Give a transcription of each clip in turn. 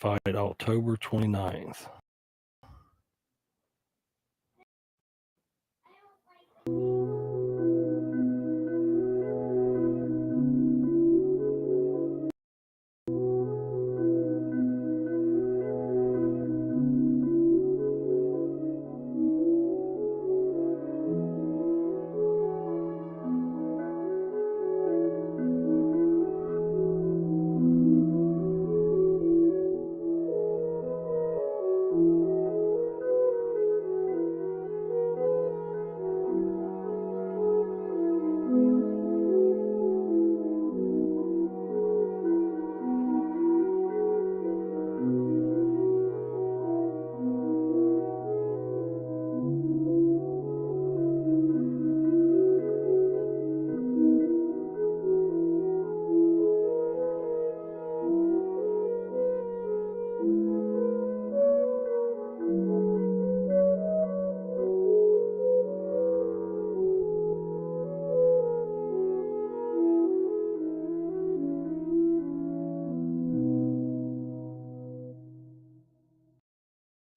fight October 29th.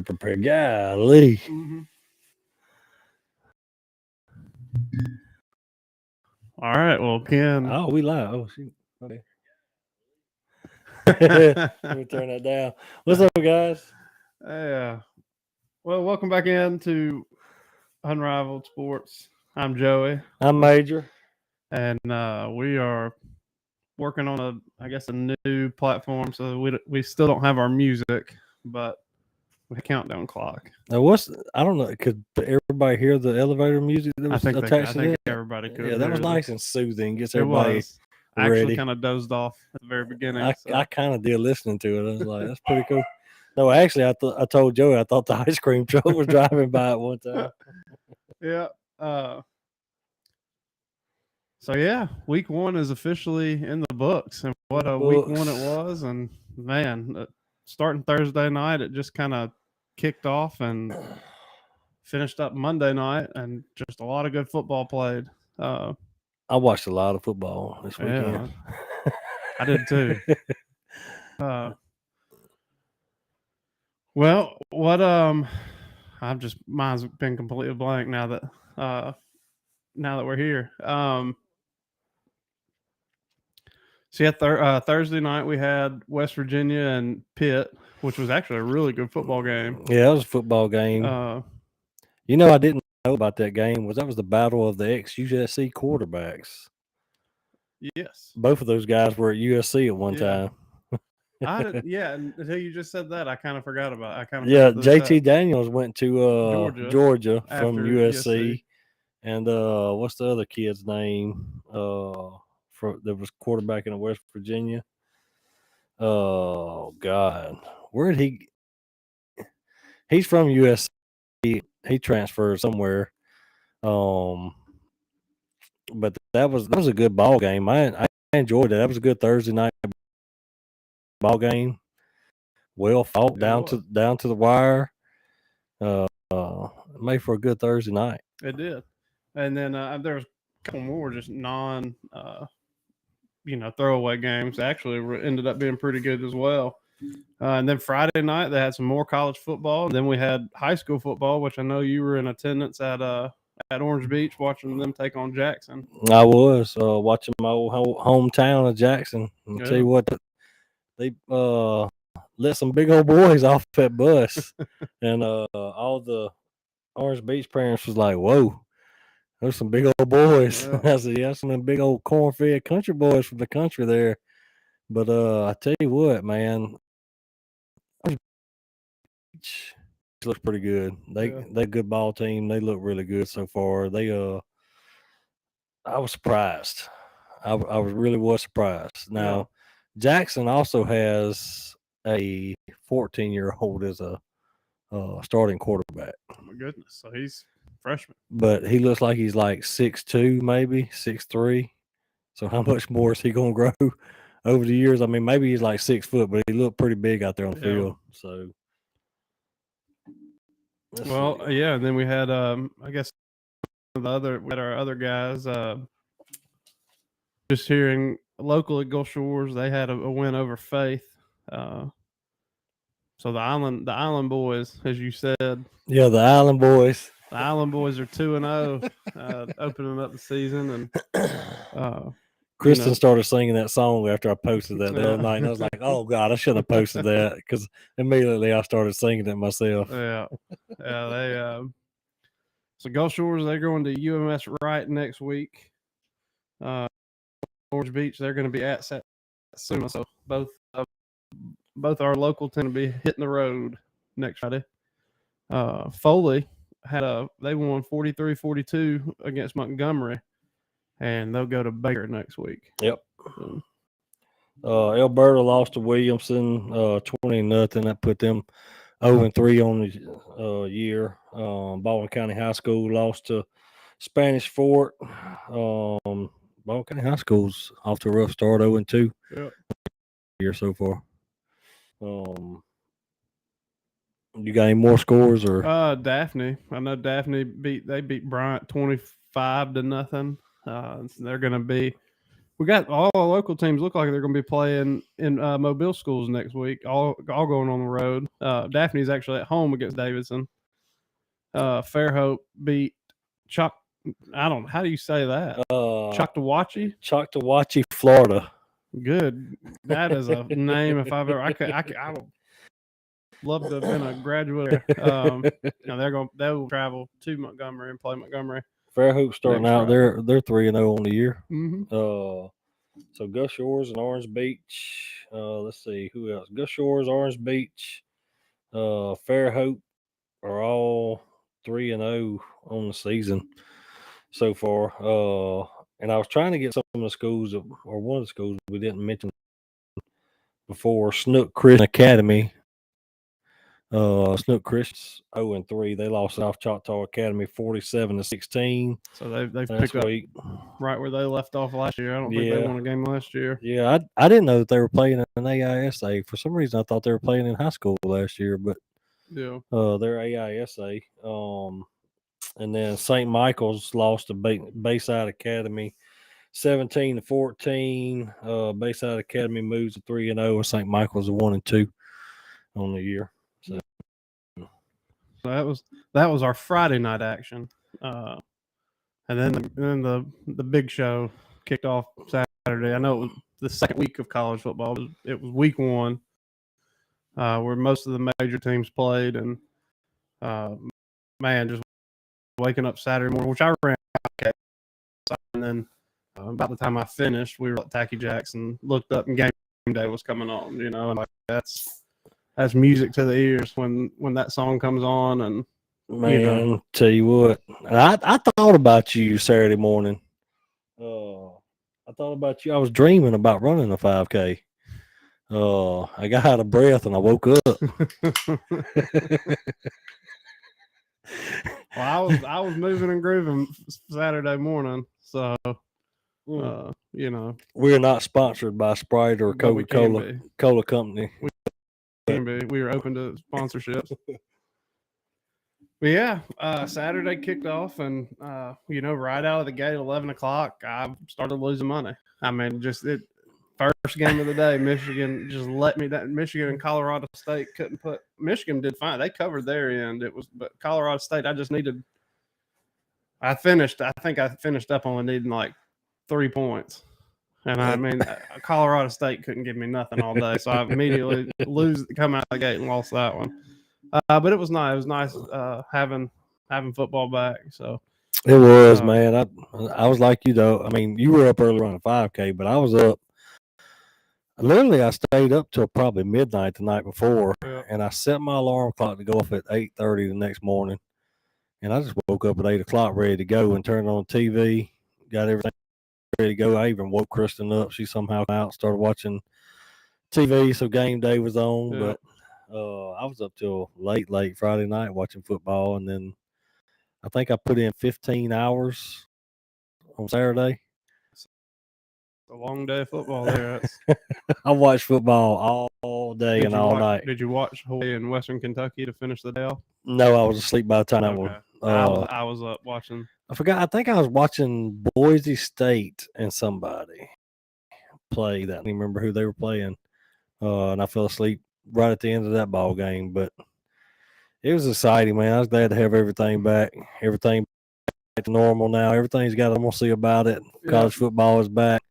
Prepare, golly. Mm-hmm. All right, well, Ken. Oh, we live. Oh, shoot. Okay. Let me turn that down. What's up, guys? Yeah. Well, welcome back into Unrivaled Sports. I'm Joey. I'm Major. And we are working on a new platform. So we still don't have our music, but we have a countdown clock. Now, I don't know, could everybody hear the elevator music that was attached to that? Everybody could. Yeah, that was nice and soothing. Gets It everybody was. I actually ready. kind of dozed off at the very beginning. I kind of did listening to it. I was like, that's pretty cool. No, actually, I told Joey I thought the ice cream truck was driving by at one time. Yeah. So yeah, week one is officially in the books, and what a week one it was. And man, starting Thursday night, it just kind of kicked off and finished up Monday night, and just a lot of good football played. I watched a lot of football this weekend. Yeah, I did too. Well, what mine's been completely blank now that we're here. So yeah, Thursday night we had West Virginia and Pitt, which was actually a really good football game. Yeah, it was a football game. I didn't know about that game. That was the battle of the ex-USC quarterbacks. Yes. Both of those guys were at USC at one time. Until you just said that, I kind of forgot about it. JT Daniels went to Georgia from USC. And what's the other kid's name? That was quarterback in West Virginia. Oh God, where did he? He's from USC. He transferred somewhere. But that was a good ball game. I enjoyed it. That was a good Thursday night ball game. Well fought down to the wire. Made for a good Thursday night. It did. And then there was a couple more just throwaway games. Actually, ended up being pretty good as well. And then Friday night they had some more college football. And then we had high school football, which I know you were in attendance at Orange Beach watching them take on Jackson. I was watching my old hometown of Jackson. And tell you what, they let some big old boys off that bus, and all the Orange Beach parents was like, "Whoa, there's some big old boys." Yeah. I said, "Yeah, some big old corn-fed country boys from the country there." But I tell you what, man, looks pretty good. They good ball team. They look really good so far. I was surprised. I really was surprised. Now, Jackson also has a 14-year-old as a starting quarterback. Oh my goodness! So he's freshman, but he looks like he's like 6'2", maybe 6'3". So how much more is he gonna grow over the years? I mean, maybe he's like 6 foot, but he looked pretty big out there on the field. So. And then we had I guess our other guys just hearing local at Gulf Shores, they had a win over Faith. So the Island Boys, as you said. Yeah, the Island Boys. The Island Boys are 2-0, opening up the season, and Kristen started singing that song after I posted that the other night, and I was like, "Oh God, I shouldn't have posted that," because immediately I started singing it myself. Yeah. They so Gulf Shores, they're going to UMS Wright next week. Orange Beach, they're going to be at Satsuma. So both our local team will be hitting the road next Friday. Foley they won 43-42 against Montgomery, and they'll go to Baker next week. Yep. Alberta lost to Williamson 20-0. That put them 0-3 on the year. Baldwin County High School lost to Spanish Fort. Baldwin County High School's off to a rough start, 0-2 year so far. You got any more scores or? Daphne. I know Daphne beat Bryant 25-0. So they're going to be. We got all our local teams look like they're going to be playing in Mobile schools next week. All going on the road. Daphne's actually at home against Davidson. Fairhope beat Chuck. I don't. How do you say that? Choctawhatchee, Florida. Good. That is a name. If I've ever, I would love to have been a graduate there. Now they'll travel to Montgomery and play Montgomery. Fairhope starting out, they're 3-0 on the year. Mm-hmm. So Gus Shores and Orange Beach. Let's see who else. Gus Shores, Orange Beach, Fairhope are all 3-0 on the season so far. And I was trying to get some of the schools, or one of the schools we didn't mention before, Snook Christian Academy. Snook Christian's 0-3. They lost South Choctaw Academy 47-16. So they've picked up right where they left off last year. I don't think they won a game last year. Yeah, I didn't know that they were playing in an AISA. For some reason, I thought they were playing in high school last year, but yeah, they're AISA. And then St. Michael's lost to Bayside Academy 17-14. Bayside Academy moves to 3-0, and St. Michael's 1-2 on the year. So that was our Friday night action, and then the big show kicked off Saturday. I know it was the second week of college football. It was week one, where most of the major teams played, and just waking up Saturday morning, which I ran, and then about the time I finished, we were at Tacky Jackson, looked up, and game day was coming on. And like that's music to the ears when that song comes on. And man, tell you what, I thought about you Saturday morning. I thought about you. I was dreaming about running a 5K. I got out of breath and I woke up. Well, I was moving and grooving Saturday morning, so we're not sponsored by Sprite or Coca-Cola Company. We were open to sponsorships. But yeah, Saturday kicked off, and right out of the gate, 11 o'clock, I started losing money. I mean, first game of the day, Michigan just let me down. Michigan and Colorado State couldn't put. Michigan did fine; they covered their end. But Colorado State, I think I finished up only needing like 3 points. And I mean, Colorado State couldn't give me nothing all day, so I immediately come out of the gate and lost that one. But it was nice. It was nice having football back. So it was, man. I was like you though. I mean, you were up early running 5K, but I was up. Literally, I stayed up till probably midnight the night before, and I set my alarm clock to go off at 8:30 the next morning. And I just woke up at 8 o'clock ready to go and turned on TV, got everything ready to go. I even woke Kristen up. She somehow out, started watching TV, so game day was on. Yeah. But I was up till late Friday night watching football, and then I think I put in 15 hours on Saturday. A long day of football there. I watched football all day and all night. Did you watch Hawaii and Western Kentucky to finish the day off? No, I was asleep by the time that one. I was up watching. I forgot. I think I was watching Boise State and somebody play that. I don't even remember who they were playing. And I fell asleep right at the end of that ball game. But it was exciting, man. I was glad to have everything back. Everything back to normal now. Everything's got normalcy about it. College football is back.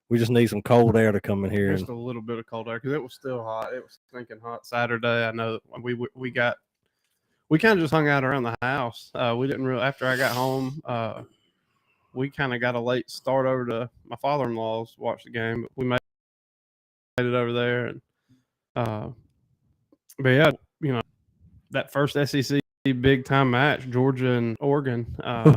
We just need some cold air to come in here. Just a little bit of cold air because it was still hot. It was stinking hot Saturday. I know we kind of just hung out around the house. We didn't really, after I got home, we kind of got a late start over to my father-in-law's to watch the game, but we made it over there. And but yeah, that first SEC big time match, Georgia and Oregon. I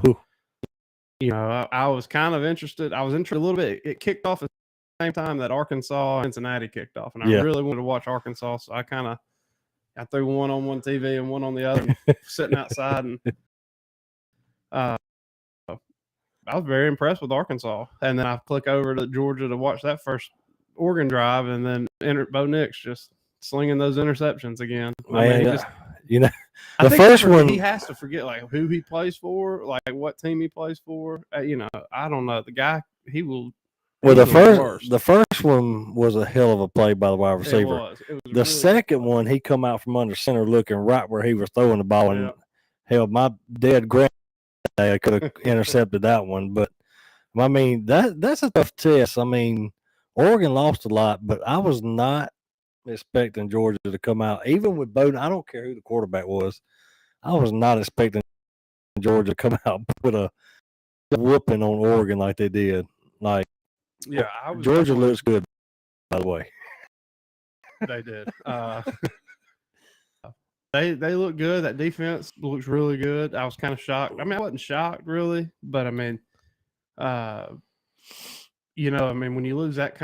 was kind of interested. I was interested a little bit. It kicked off at the same time that Arkansas and Cincinnati kicked off, and I really wanted to watch Arkansas, so I threw one on one TV and one on the other, sitting outside, and I was very impressed with Arkansas. And then I click over to Georgia to watch that first Oregon drive, and then Bo Nix just slinging those interceptions again. The first one, he has to forget like who he plays for, like what team he plays for. I don't know. The guy, he will. Well, the first one was a hell of a play by the wide receiver. It was the really second one, he come out from under center looking right where he was throwing the ball, and hell, my dead granddad could have intercepted that one. But I mean, that's a tough test. I mean, Oregon lost a lot, but I was not expecting Georgia to come out, even with Bowden. I don't care who the quarterback was. I was not expecting Georgia to come out and put a whooping on Oregon like they did. Like, Georgia looks good, by the way. They did. They look good. That defense looks really good. I was kind of shocked. I mean, I wasn't shocked really, but I mean, when you lose that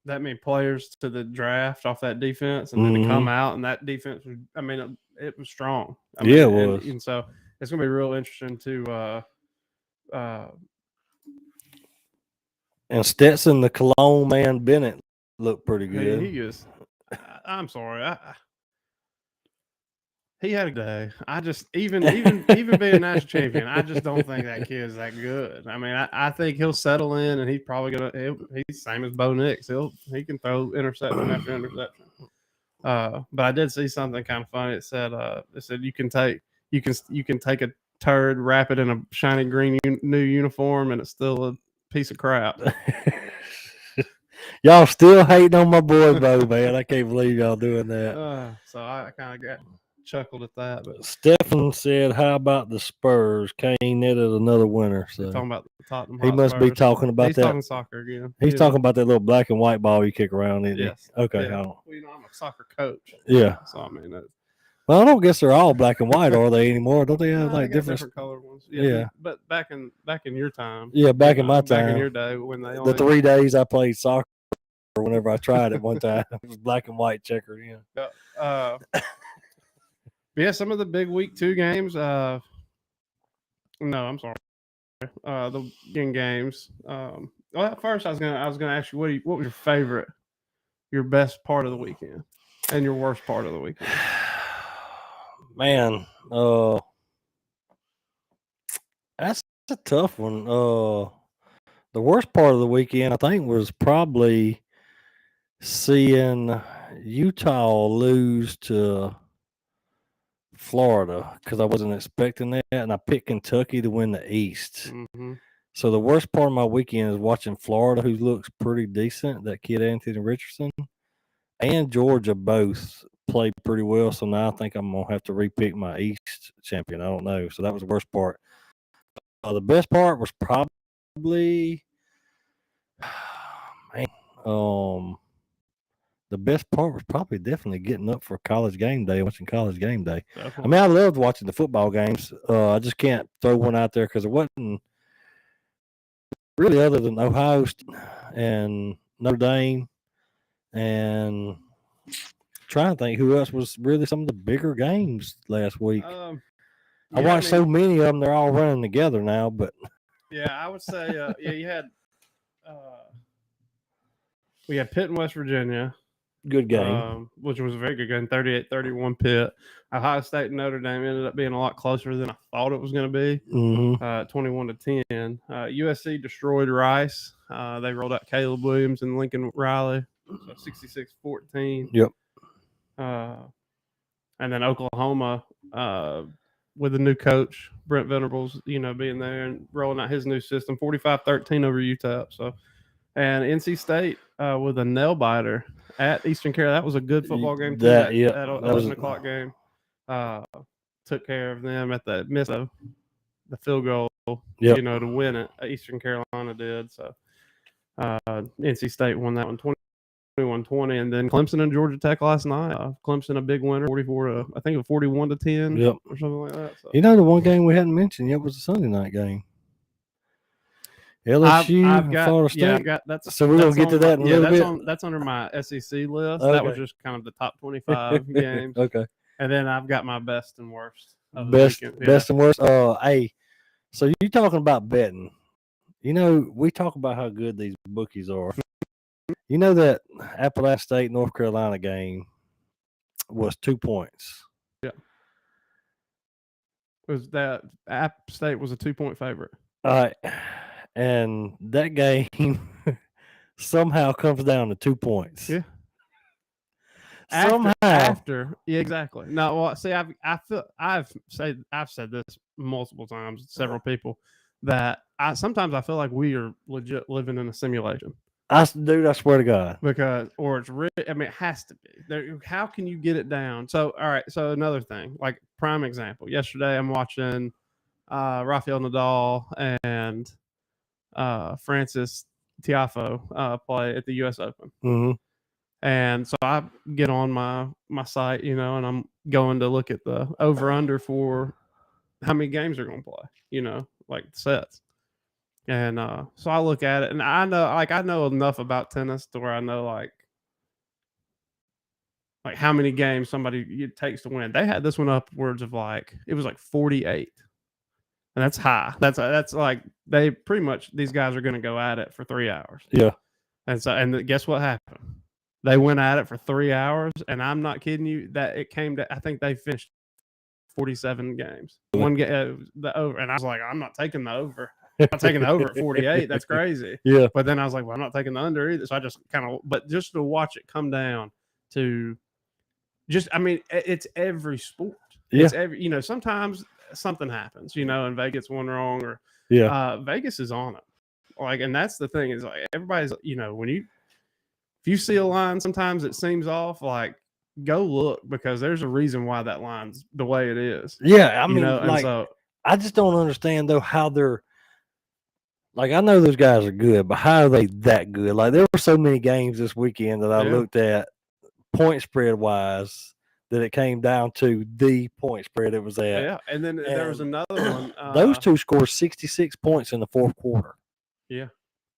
many players to the draft off that defense, and then to come out and that defense was, I mean, it was strong. It was. And so it's going to be real interesting to. And Stetson, the Cologne man, Bennett looked pretty good. He is. I'm sorry. He had a day. I just even being a national champion, I just don't think that kid's that good. I mean, I think he'll settle in, and he's probably he's the same as Bo Nix. He can throw interception after interception. But I did see something kind of funny. It said you can take a turd, wrap it in a shiny green new uniform, and it's still a piece of crap. Y'all still hating on my boy Bo, man. I can't believe y'all doing that. So I kind of chuckled at that. But Stephen said, "How about the Spurs? Kane netted another winner." So talking about the Tottenham. He must be talking about that. He's talking soccer again. He's talking about that little black and white ball you kick around, isn't he? Okay. Yeah. Well, I'm a soccer coach. Yeah. So I mean, well, I don't guess they're all black and white, are they anymore? Don't they have like different colored ones? Yeah. But back in your time. Yeah, back in my time. Back in your day when they the 3 days I played soccer, whenever I tried it one time, it was black and white checkered. Yeah, some of the big week 2 games. No, I'm sorry. The weekend games. Well, at first I was gonna ask you what was your best part of the weekend, and your worst part of the weekend. Man, that's a tough one. The worst part of the weekend, I think, was probably seeing Utah lose to Florida, because I wasn't expecting that, and I picked Kentucky to win the East. Mm-hmm. So the worst part of my weekend is watching Florida, who looks pretty decent, that kid Anthony Richardson, and Georgia both played pretty well. So now I think I'm going to have to repick my East champion. I don't know. So that was the worst part. The best part was probably, the best part was probably definitely getting up for College Game Day, watching College Game Day. Definitely. I mean, I loved watching the football games. I just can't throw one out there because it wasn't really other than Ohio State and Notre Dame, and trying to think who else was really some of the bigger games last week. I watched so many of them; they're all running together now. But yeah, I would say, you had we had Pitt and West Virginia. Good game. Which was a very good game, 38-31 Pitt. Ohio State and Notre Dame ended up being a lot closer than I thought it was going to be, 21-10. USC destroyed Rice. They rolled out Caleb Williams and Lincoln Riley, so 66-14. Yep. And then Oklahoma with the new coach, Brent Venables, being there and rolling out his new system, 45-13 over UTEP. So, and NC State with a nail biter at Eastern Carolina. That was a good football game too. That 11 o'clock game. Took care of them at the the field goal, to win it. Eastern Carolina did. So NC State won that one 21-20, and then Clemson and Georgia Tech last night. Clemson a big winner, 41-10, or something like that. So. The one game we hadn't mentioned yet was the Sunday night game. LSU, Florida State. So we're gonna get to that in a little bit. That's under my SEC list. Okay. That was just kind of the top 25 games. Okay. And then I've got my best and worst. Best and worst. Hey, so you talking about betting? We talk about how good these bookies are. That Appalachian State North Carolina game was 2 points. Yeah. Was that App State was a 2-point favorite? All right. And that game somehow comes down to 2 points. Yeah. After exactly. No, well, see, I've said this multiple times to several people that sometimes I feel like we are legit living in a simulation. I swear to God. Because, or it's really, it has to be. How can you get it down? So, all right. So another thing, like prime example. Yesterday, I'm watching Rafael Nadal and Francis Tiafoe play at the U.S. Open. Mm-hmm. And so I get on my site, and I'm going to look at the over-under for how many games they're going to play, like sets. And so I look at it, and I know enough about tennis to where I know like how many games somebody it takes to win. They had this one upwards of it was like 48. And that's high. That's like they pretty much these guys are going to go at it for 3 hours. Yeah. And guess what happened? They went at it for 3 hours, and I'm not kidding you. That it came to I think they finished 47 games. One game the over, and I was like, I'm not taking the over. I'm not taking the over at 48. That's crazy. Yeah. But then I was like, well, I'm not taking the under either. So I just just to watch it come down to it's every sport. Yeah. It's every sometimes something happens, and Vegas won wrong or Vegas is on it. And that's the thing is everybody's if you see a line, sometimes it seems off, go look because there's a reason why that line's the way it is. Yeah. I just don't understand though how they're I know those guys are good, but how are they that good? There were so many games this weekend that I looked at point spread wise that it came down to the point spread it was at. Yeah, and then there was another one. Those two scored 66 points in the fourth quarter. Yeah.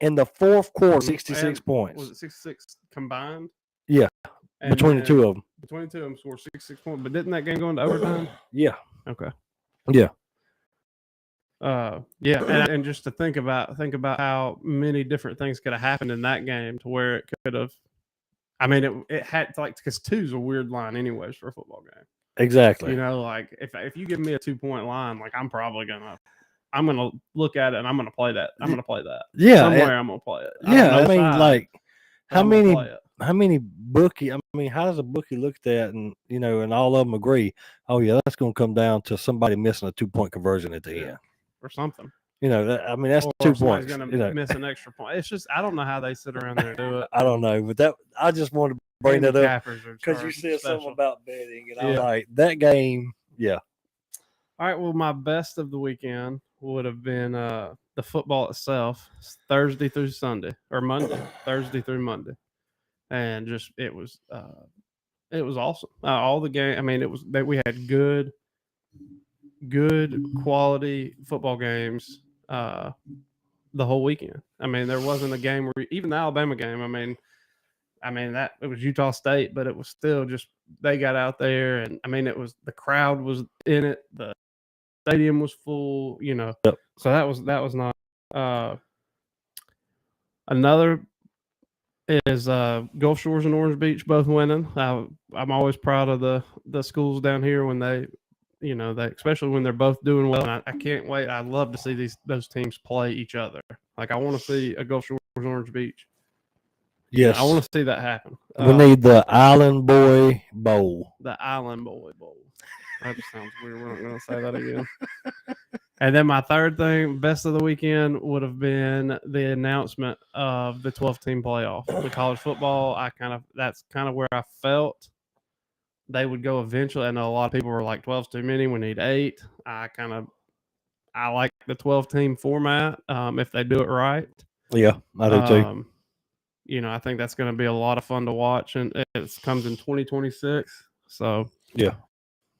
In the fourth quarter, 66 points. Was it 66 combined? Yeah, between the two of them. Between the two of them scored 66 points. But didn't that game go into overtime? Yeah. Okay. Yeah. And just to think about how many different things could have happened in that game to where it could have. I mean, it had because 2's a weird line anyways for a football game. Exactly. If you give me a 2-point line, I'm gonna look at it and I'm gonna play that. I'm gonna play that. Yeah, somewhere I'm gonna play it. How many bookie? How does a bookie look at that and all of them agree? Oh yeah, that's gonna come down to somebody missing a 2-point conversion at the end or something. That's 2 points. Gonna miss an extra point. It's just I don't know how they sit around there and do it. I don't know, but I just wanted to bring that up because you said something about betting, and I'm like that game. Yeah. All right. Well, my best of the weekend would have been the football itself, Thursday through Sunday or Monday, Thursday through Monday, and just it was awesome. All the game. It was that we had good quality football games the whole weekend. There wasn't a game where even the Alabama game. That it was Utah State, but it was still just they got out there, and it was the crowd was in it. The stadium was full, Yep. So that was not. Another is Gulf Shores and Orange Beach both winning. I'm always proud of the schools down here when they especially when they're both doing well. And I can't wait. I'd love to see those teams play each other. I want to see a Gulf Shores and Orange Beach Yes, I want to see that happen. We need the Island Boy Bowl. The Island Boy Bowl. That just sounds weird. We're not going to say that again. And then my third thing, best of the weekend, would have been the announcement of the 12-team playoff. The college football, that's kind of where I felt they would go eventually. I know a lot of people were like, 12's too many. We need 8. I like the 12-team format if they do it right. Yeah, I do too. I think that's going to be a lot of fun to watch, and it comes in 2026. So yeah,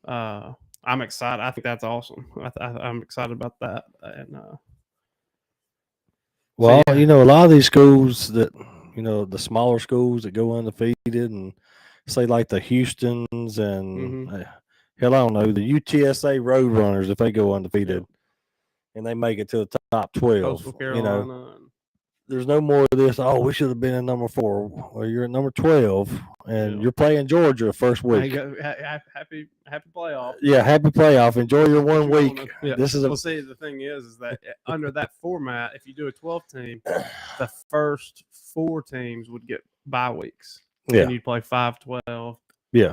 I'm excited. I think that's awesome. I'm excited about that. And well, a lot of these schools that the smaller schools that go undefeated, and say like the Houston's and hell, I don't know, the UTSA Roadrunners, if they go undefeated and they make it to the top 12, Coastal Carolina. There's no more of this. Oh, we should have been in number 4. Well, you're at number 12, and you're playing Georgia first week. Happy playoff. Yeah, happy playoff. Enjoy your 1 week. This is see, the thing is that under that format, if you do a 12-team, the first 4 teams would get bye weeks. Yeah, and you play 5-12. Yeah,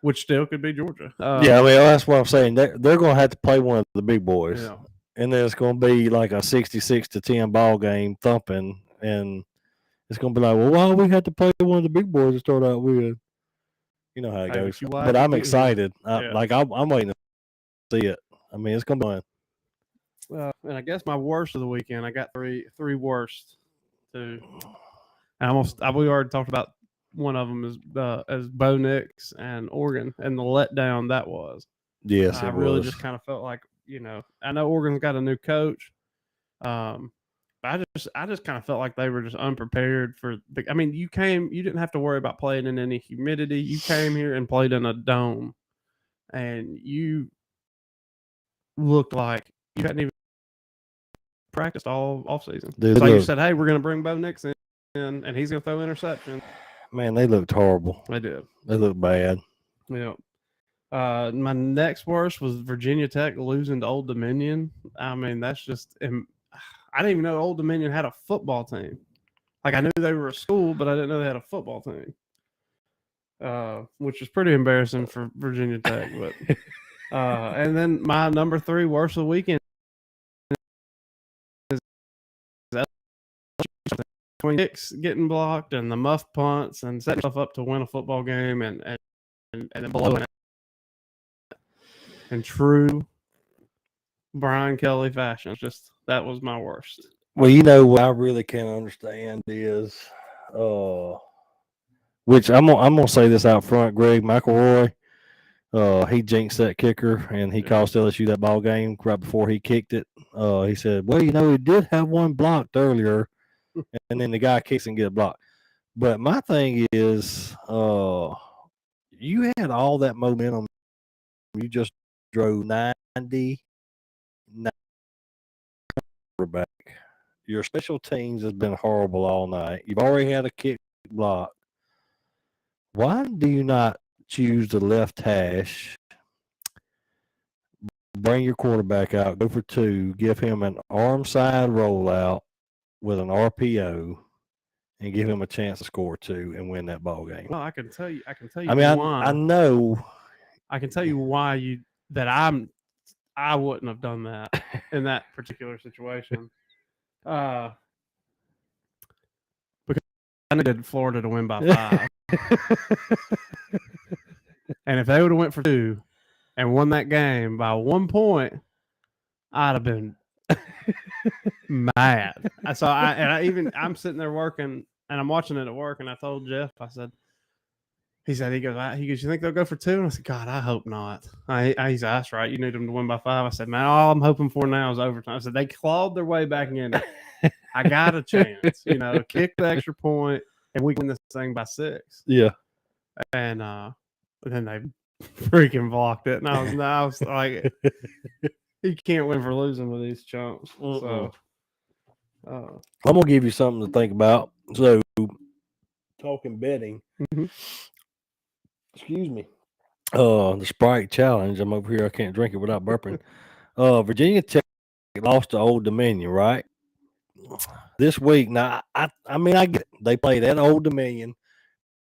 which still could be Georgia. That's what I'm saying. They're going to have to play one of the big boys. Yeah. And then it's going to be like a 66-10 ball game thumping, and it's going to be like, well, why we had to play one of the big boys to start out with? You know how it goes. But I'm excited. I'm waiting to see it. I mean, it's going to be fun. And I guess my worst of the weekend, I got three worst too. We already talked about one of them as Bo Nix and Oregon, and the letdown that was. Yes, I really just kind of felt like, I know Oregon's got a new coach. But I just kind of felt like they were just unprepared for you didn't have to worry about playing in any humidity. You came here and played in a dome, and you looked like you hadn't even practiced all off season. So you said, hey, we're going to bring Bo Nix in, and he's going to throw interceptions. Man, they looked horrible. They did. They looked bad. Yeah. My next worst was Virginia Tech losing to Old Dominion. I mean, that's just – I didn't even know Old Dominion had a football team. Like, I knew they were a school, but I didn't know they had a football team, which is pretty embarrassing for Virginia Tech. But and then my number 3 worst of the weekend is between kicks getting blocked and the muff punts and setting stuff up to win a football game and then blowing it. In true Brian Kelly fashion, that was my worst. Well, what I really can't understand is, which I'm gonna say this out front, Greg McElroy, he jinxed that kicker and he cost LSU that ball game right before he kicked it. He said, well, he did have one blocked earlier, and then the guy kicks and get blocked. But my thing is, you had all that momentum. You just drove 90 back. Your special teams has been horrible all night. You've already had a kick block. Why do you not choose the left hash, bring your quarterback out, go for 2, give him an arm side rollout with an RPO, and give him a chance to score 2 and win that ball game? Well, I can tell you. I mean, why. I know. I can tell you why I wouldn't have done that in that particular situation. Because I needed Florida to win by 5. And if they would have went for 2 and won that game by 1 point, I'd have been mad. I'm sitting there working and I'm watching it at work, and I told Jeff, I said, he goes, you think they'll go for 2? And I said, God, I hope not. He said, that's right. You need them to win by 5. I said, man, all I'm hoping for now is overtime. I said, they clawed their way back in it. I got a chance, kick the extra point, and we can win this thing by 6. Yeah. And then they freaking blocked it. And I was like, you can't win for losing with these chumps. So I'm going to give you something to think about. So, talking betting. Mm-hmm. Excuse me. The Sprite Challenge. I'm over here. I can't drink it without burping. Virginia Tech lost to Old Dominion, right? this week. Now, I mean, I get it. They played at Old Dominion,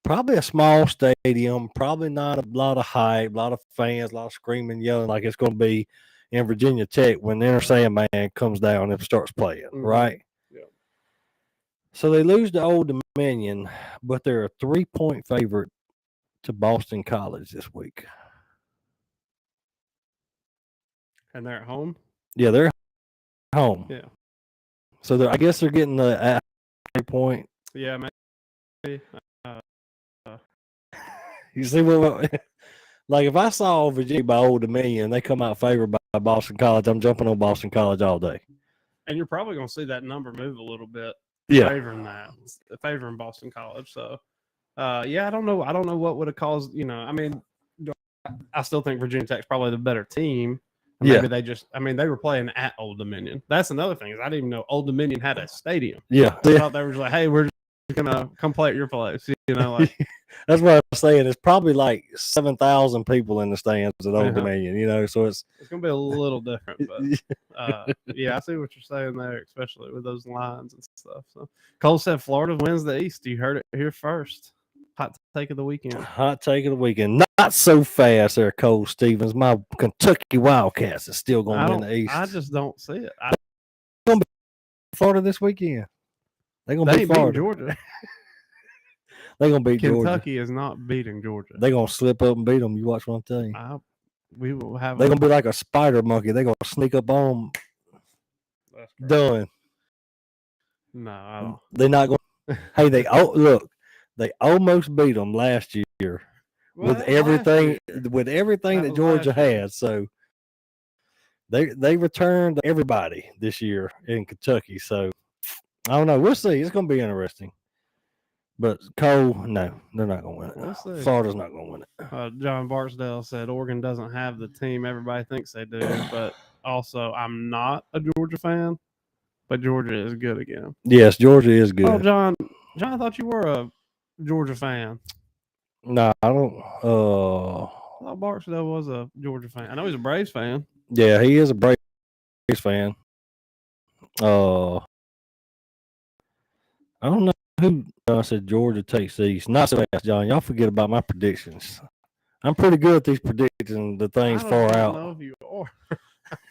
probably a small stadium, probably not a lot of hype, a lot of fans, a lot of screaming, yelling like it's going to be in Virginia Tech when the Inner Sandman comes down and starts playing, right? Yeah. So they lose to Old Dominion, but they're a 3-point favorite to Boston College this week. And they're at home? Yeah, they're home. Yeah. So I guess they're getting the 3-point. Yeah, maybe. You see what? Like if I saw Virginia by Old Dominion, they come out favored by Boston College. I'm jumping on Boston College all day. And you're probably going to see that number move a little bit, favoring Boston College. So, yeah, I don't know. I don't know what would have caused. I mean, I still think Virginia Tech's probably the better team. Maybe they just. I mean, they were playing at Old Dominion. That's another thing is I didn't even know Old Dominion had a stadium. Yeah, I thought they were just like, hey, we're just gonna come play at your place. Like. That's what I'm saying. It's probably like 7,000 people in the stands at Old Dominion, so it's going to be a little different. But, yeah, I see what you're saying there, especially with those lines and stuff. So Cole said Florida wins the East. You heard it here first. Hot take of the weekend. Hot take of the weekend. Not so fast there, Cole Stevens. My Kentucky Wildcats is still going to win the East. I just don't see it. They're going to be Florida this weekend. They're going to beat Florida. Georgia. They're going to beat Georgia. Kentucky is not beating Georgia. They're going to slip up and beat them. You watch what I'm telling you. We will have. They're going to be like a spider monkey. They're going to sneak up on them. Done. No, I don't. They're not going to. Hey, they almost beat them last year with everything that Georgia had. So they returned everybody this year in Kentucky. So I don't know. We'll see. It's going to be interesting. But Cole, no, they're not going to win it. We'll see. Florida's not going to win it. John Barksdale said Oregon doesn't have the team everybody thinks they do. But also, I'm not a Georgia fan, but Georgia is good again. Yes, Georgia is good. Oh, John, I thought you were a Georgia fan. No, I don't. I thought Barksdale was a Georgia fan. I know he's a Braves fan. Yeah, he is a Braves fan. I don't know who I said Georgia takes these. Not so fast, John. Y'all forget about my predictions. I'm pretty good at these predicting the things far out. I don't know if you are.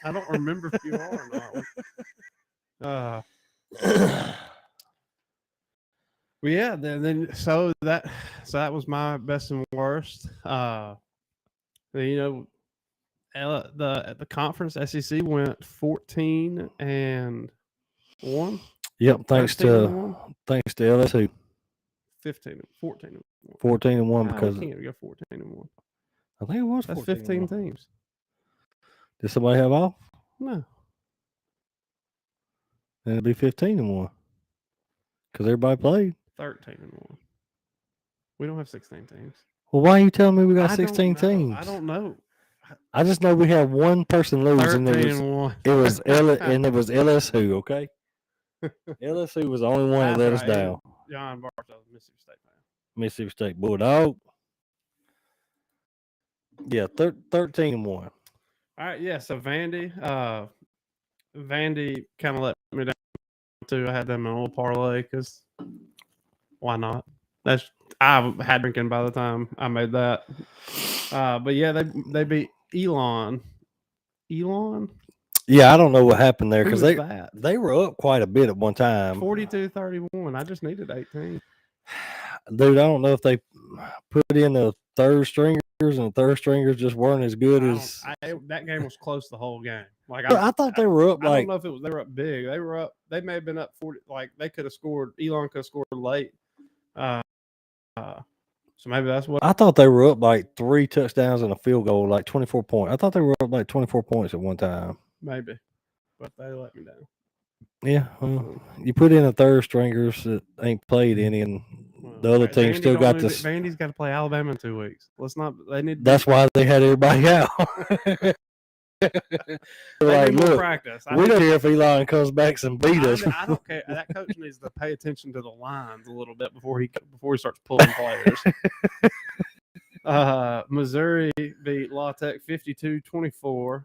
I don't remember if you are or not. Well, yeah. Then so that was my best and worst. The conference SEC went 14-1. Yep, thanks to LSU. 14-1 because we can't go 14-1. I think it was. That's 15 teams. Did somebody have off? No. Then it'd be 15-1 because everybody played. 13-1. We don't have 16 teams. Well, why are you telling me we got 16 teams? I don't know. I just know we had one person lose, and it was LSU. Okay. LSU was the only one that let us down. John Barstow, Mississippi State fan. Mississippi State Bulldog. Yeah, 13-1. All right, yeah. So Vandy kind of let me down too. I had them in a little parlay because why not? I had drinking by the time I made that. But yeah, they beat Elon. Yeah, I don't know what happened there because they were up quite a bit at one time. 42-31. I just needed 18. Dude, I don't know if they put in the third stringers and the third stringers just weren't as good as. That game was close the whole game. Like I thought they were up. I don't know if they were up big. They were up. They may have been up 40. Like they could have scored. Elon could have scored late. So maybe that's what I thought they were up like 3 touchdowns and a field goal, like 24 points. I thought they were up like 24 points at one time. Maybe, but they let me down. Yeah, you put in the third stringers that ain't played any, and the other team still got this. Vandy's got to play Alabama in 2 weeks. Let's not. They need. That's why they had everybody out. Like, look, practice. We don't care if Elon comes back and beat us. I don't care. That coach needs to pay attention to the lines a little bit before he starts pulling players. Missouri beat La Tech 52-24.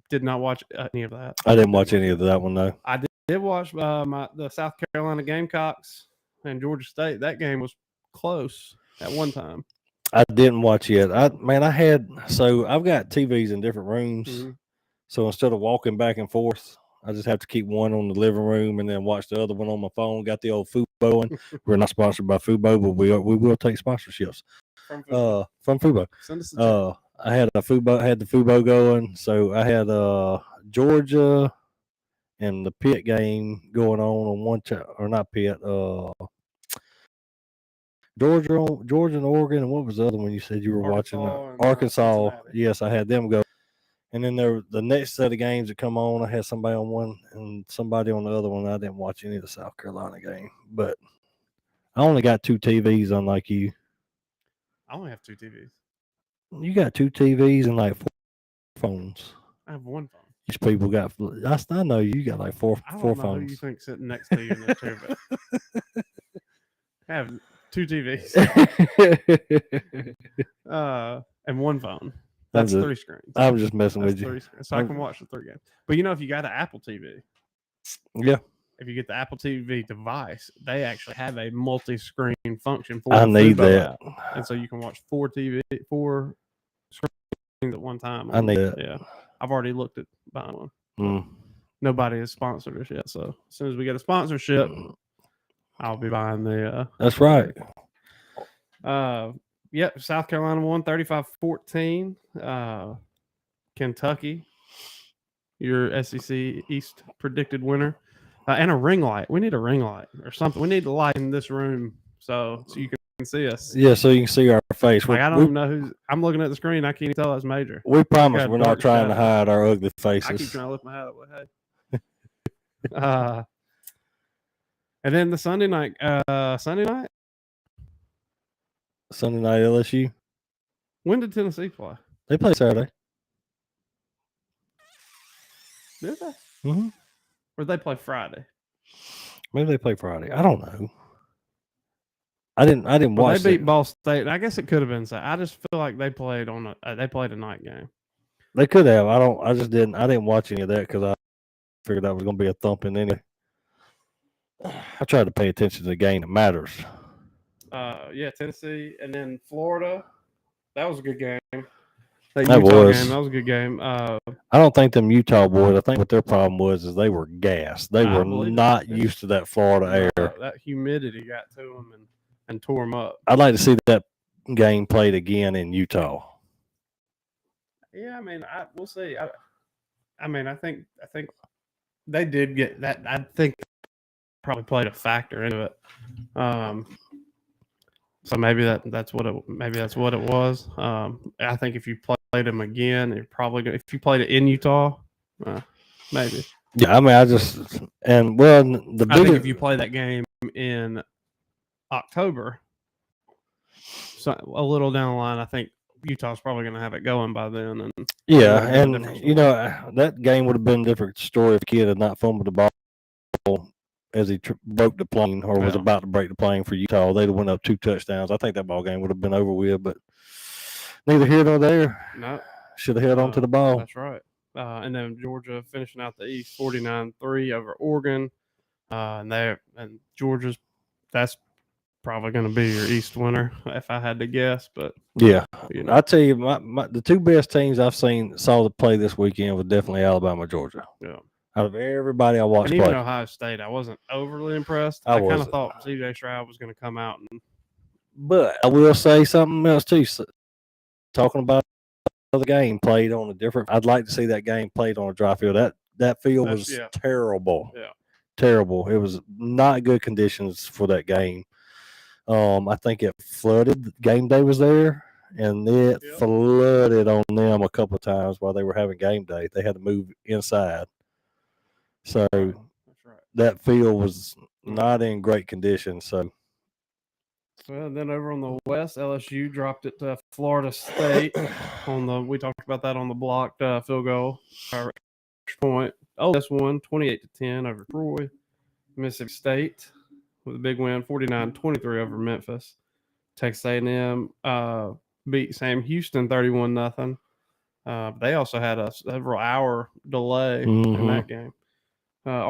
Did not watch any of that. I didn't watch any of that one though. I did watch the South Carolina Gamecocks and Georgia State. That game was close at one time. I didn't watch yet. I've got TVs in different rooms. Mm-hmm. So instead of walking back and forth, I just have to keep one on the living room and then watch the other one on my phone. Got the old Fubo one. We're not sponsored by Fubo, but we will take sponsorships from Fubo. Send us a check. I had the Fubo going, so I had Georgia and the Pitt game going on one or not Pitt, Georgia and Oregon, and what was the other one you said you were watching? Arkansas. Yes, I had them go. And then the next set of games that come on, I had somebody on one and somebody on the other one. I didn't watch any of the South Carolina game, but I only got 2 TVs, unlike you. I only have 2 TVs. You got 2 TVs and like 4 phones. I have 1 phone. These people got. I know you got like 4 phones. I don't know who you think sitting next to you in the chair, but I have 2 TVs. And 1 phone. That's 3 screens. I'm just messing with you. So I can watch the 3 games. But if you got an Apple TV. Yeah. If you get the Apple TV device, they actually have a multi-screen function for I need that. App. And so you can watch 4 screens at one time. I need that. Yeah. I've already looked at buying one. Nobody has sponsored us yet. So as soon as we get a sponsorship, I'll be buying the That's right. Yep, South Carolina won 35-14. Kentucky, your SEC East predicted winner. And a ring light. We need a ring light or something. We need to light in this room so you can see us. Yeah, so you can see our face. I don't even know who's. I'm looking at the screen. I can't even tell that's Major. We promise we're not trying to hide our ugly faces. I keep trying to lift my hat up. Hey. And then the Sunday night. Sunday night LSU. When did Tennessee play? They play Saturday. Did they? Mm-hmm. Or did they play Friday? Maybe they play Friday. I don't know. I didn't watch. They beat Ball State. I guess it could have been Saturday. I just feel like they played a night game. They could have. I just didn't. I didn't watch any of that because I figured that was going to be a thumping anyway. I tried to pay attention to the game that matters. Yeah, Tennessee, and then Florida. That was a good game. That was a good game. I don't think them Utah boys. I think what their problem was is they were gassed. They were not used to that Florida air. That humidity got to them and tore them up. I'd like to see that game played again in Utah. Yeah, I mean, we'll see. I think they did get that. I think probably played a factor into it. So maybe that's what it was. I think if you played them again, if you played it in Utah, maybe. Yeah, I mean, I think if you play that game in October, so a little down the line, I think Utah's probably going to have it going by then. And that game would have been a different story if the kid had not fumbled the ball as he broke the plane or was about to break the plane for Utah. They'd have went up 2 touchdowns. I think that ball game would have been over with, but neither here nor there. No. Should have held on to the ball. That's right. And then Georgia finishing out the East 49-3 over Oregon. And Georgia's, that's probably going to be your East winner if I had to guess. But yeah, I tell you, the 2 best teams I've saw the play this weekend was definitely Alabama, Georgia. Yeah. Out of everybody I watched and play. Even Ohio State, I wasn't overly impressed. I kind of thought C.J. Stroud was going to come out. But I will say something else too. Talking about the game played on a different. I'd like to see that game played on a dry field. That field was terrible. Yeah, terrible. It was not good conditions for that game. I think it flooded. Game day was there, and it flooded on them a couple of times while they were having game day. They had to move inside. So that field was not in great condition. So, well, then over on the West, LSU dropped it to Florida State we talked about that on the blocked field goal point. Ole Miss won 28-10 over Troy. Mississippi State with a big win, 49-23 over Memphis. Texas A&M beat Sam Houston 31-0. They also had a several-hour delay in that game.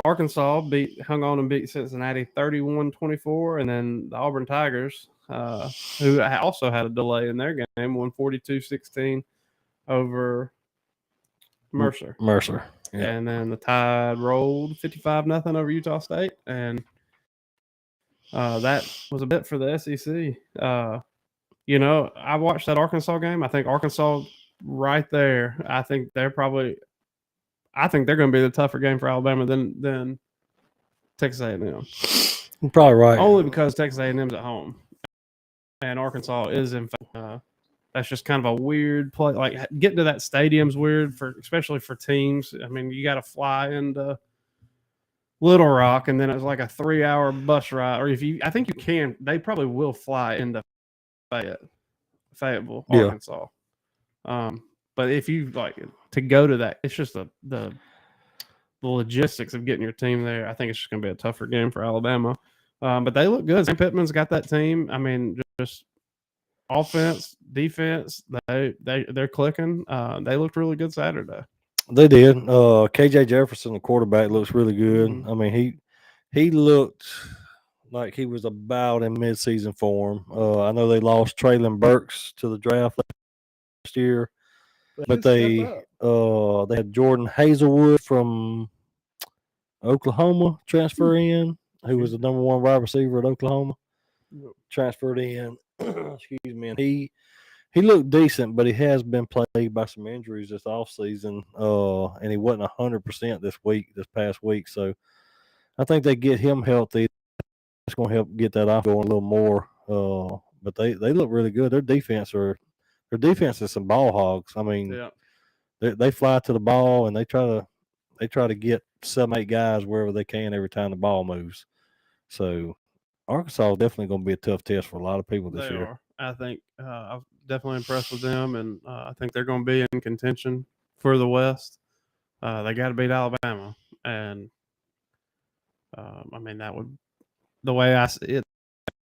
Arkansas hung on and beat Cincinnati 31-24, and then the Auburn Tigers, who also had a delay in their game, won 42-16 over Mercer. Yeah. And then the Tide rolled 55-0 over Utah State, and that was a bit for the SEC. I watched that Arkansas game. I think Arkansas right there. I think they're going to be the tougher game for Alabama than Texas A&M. You're probably right. Only because Texas A&M's at home, and Arkansas is in. That's just kind of a weird play. Like getting to that stadium's weird especially for teams. I mean, you got to fly into Little Rock, and then it's like a 3-hour bus ride. Or I think you can. They probably will fly into Fayetteville, Arkansas. But if you like to go to that, it's just the logistics of getting your team there. I think it's just going to be a tougher game for Alabama. But they look good. Sam Pittman's got that team. I mean, just offense, defense, they're clicking. They looked really good Saturday. They did. KJ Jefferson, the quarterback, looks really good. Mm-hmm. I mean, he looked like he was about in midseason form. I know they lost Traylon Burks to the draft last year, but they had Jordan Hazelwood from Oklahoma transfer in, who was the number 1 wide receiver at Oklahoma. Transferred in. Excuse me. And he looked decent, but he has been plagued by some injuries this offseason, and he wasn't 100% this past week. So I think they get him healthy. It's going to help get that off going a little more. But they look really good. Their defense is some ball hogs. I mean, they fly to the ball and they try to get 7-8 guys wherever they can every time the ball moves. So Arkansas is definitely going to be a tough test for a lot of people this year. I think I'm definitely impressed with them, and I think they're going to be in contention for the West. They got to beat Alabama, and I mean the way I see it,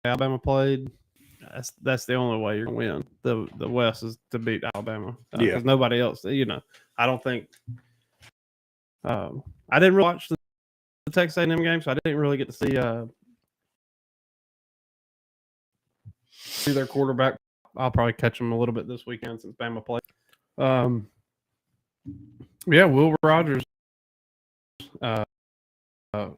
Alabama played. That's the only way you're going to win. The West is to beat Alabama because nobody else. I don't think. I didn't really watch the Texas A&M game, so I didn't really get to see their quarterback. I'll probably catch them a little bit this weekend since Bama played. Will Rogers,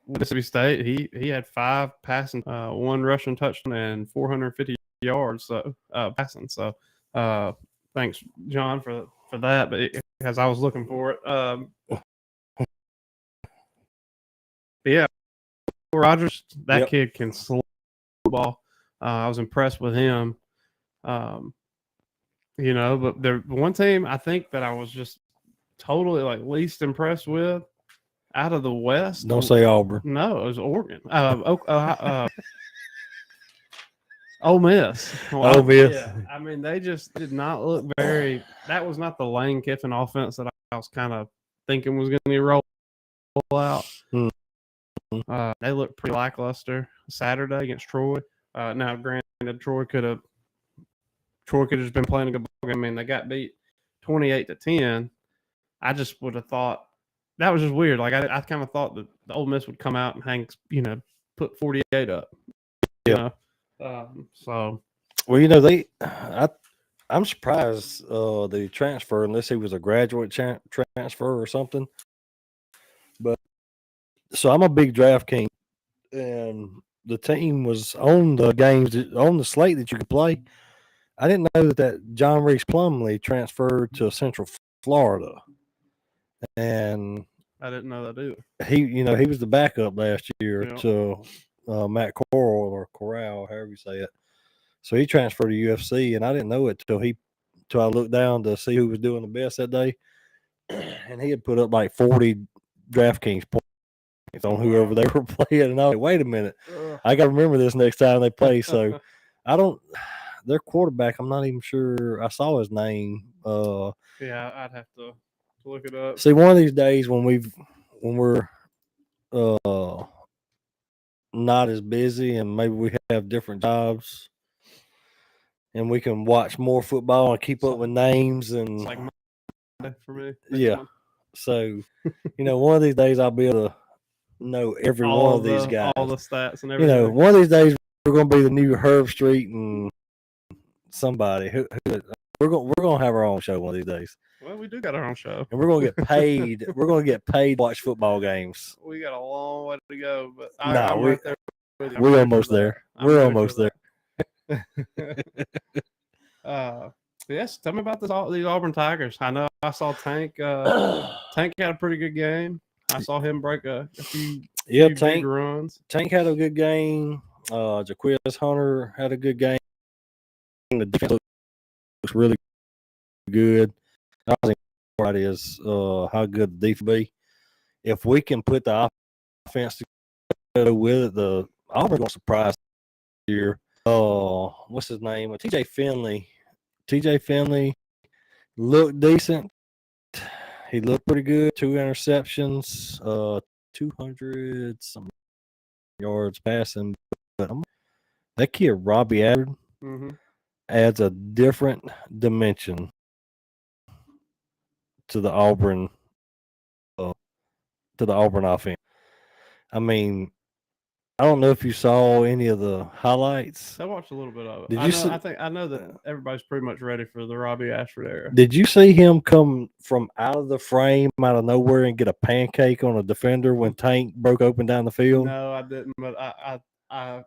Mississippi State. He had 5 passing, 1 rushing touchdown, and 450 yards passing. So thanks, John, for that. But as I was looking for it, Rogers, that kid can slow the ball. I was impressed with him. But the one team I think that I was just totally least impressed with out of the West. Don't say Auburn. No, it was Oregon. Ole Miss. Ole Miss. Yeah. I mean, they just did not look very. That was not the Lane Kiffin offense that I was kind of thinking was going to roll out. Mm-hmm. They looked pretty lackluster Saturday against Troy. Now, granted, Troy could have just been playing a good ball game. I mean, they got beat 28-10. I just would have thought that was just weird. Like I kind of thought that the Ole Miss would come out and put 48 up. So. Well, I'm surprised the transfer, unless he was a graduate transfer or something. But so I'm a big DraftKings, and the team was on the games on the slate that you could play. I didn't know that John Reese Plumlee transferred to Central Florida, and I didn't know that either. He was the backup last year to Matt Corral, however you say it. So he transferred to UFC, and I didn't know it till I looked down to see who was doing the best that day, and he had put up like 40 DraftKings points on whoever they were playing, and I was like, wait a minute, I got to remember this next time they play. So their quarterback, I'm not even sure. I saw his name. I'd have to look it up. See, one of these days when we're not as busy and maybe we have different jobs and we can watch more football and keep up with names and it's like for me. Yeah. So, one of these days I'll be able to know every one of these guys. All the stats and everything. You know, one of these days we're going to be the new Herb Street and somebody. We're going to have our own show one of these days. Well, we do got our own show, and we're going to get paid. We're going to get paid to watch football games. We got a long way to go, but I'm right there with you. We're almost there. We're almost there. Yes, tell me about these Auburn Tigers. I know I saw Tank. Tank had a pretty good game. I saw him break a few Tank big runs. Tank had a good game. Jaquiz Hunter had a good game. The defense looks really good. I think part is how good the defense be. If we can put the offense together with it, the Auburn going to surprise this year. What's his name? TJ Finley looked decent. He looked pretty good. 2 interceptions, 200 some yards passing. But that kid Robbie Ashford adds a different dimension to the Auburn offense. I mean, I don't know if you saw any of the highlights. I watched a little bit of it. I know that everybody's pretty much ready for the Robbie Ashford era. Did you see him come from out of the frame, out of nowhere, and get a pancake on a defender when Tank broke open down the field? No, I didn't, but I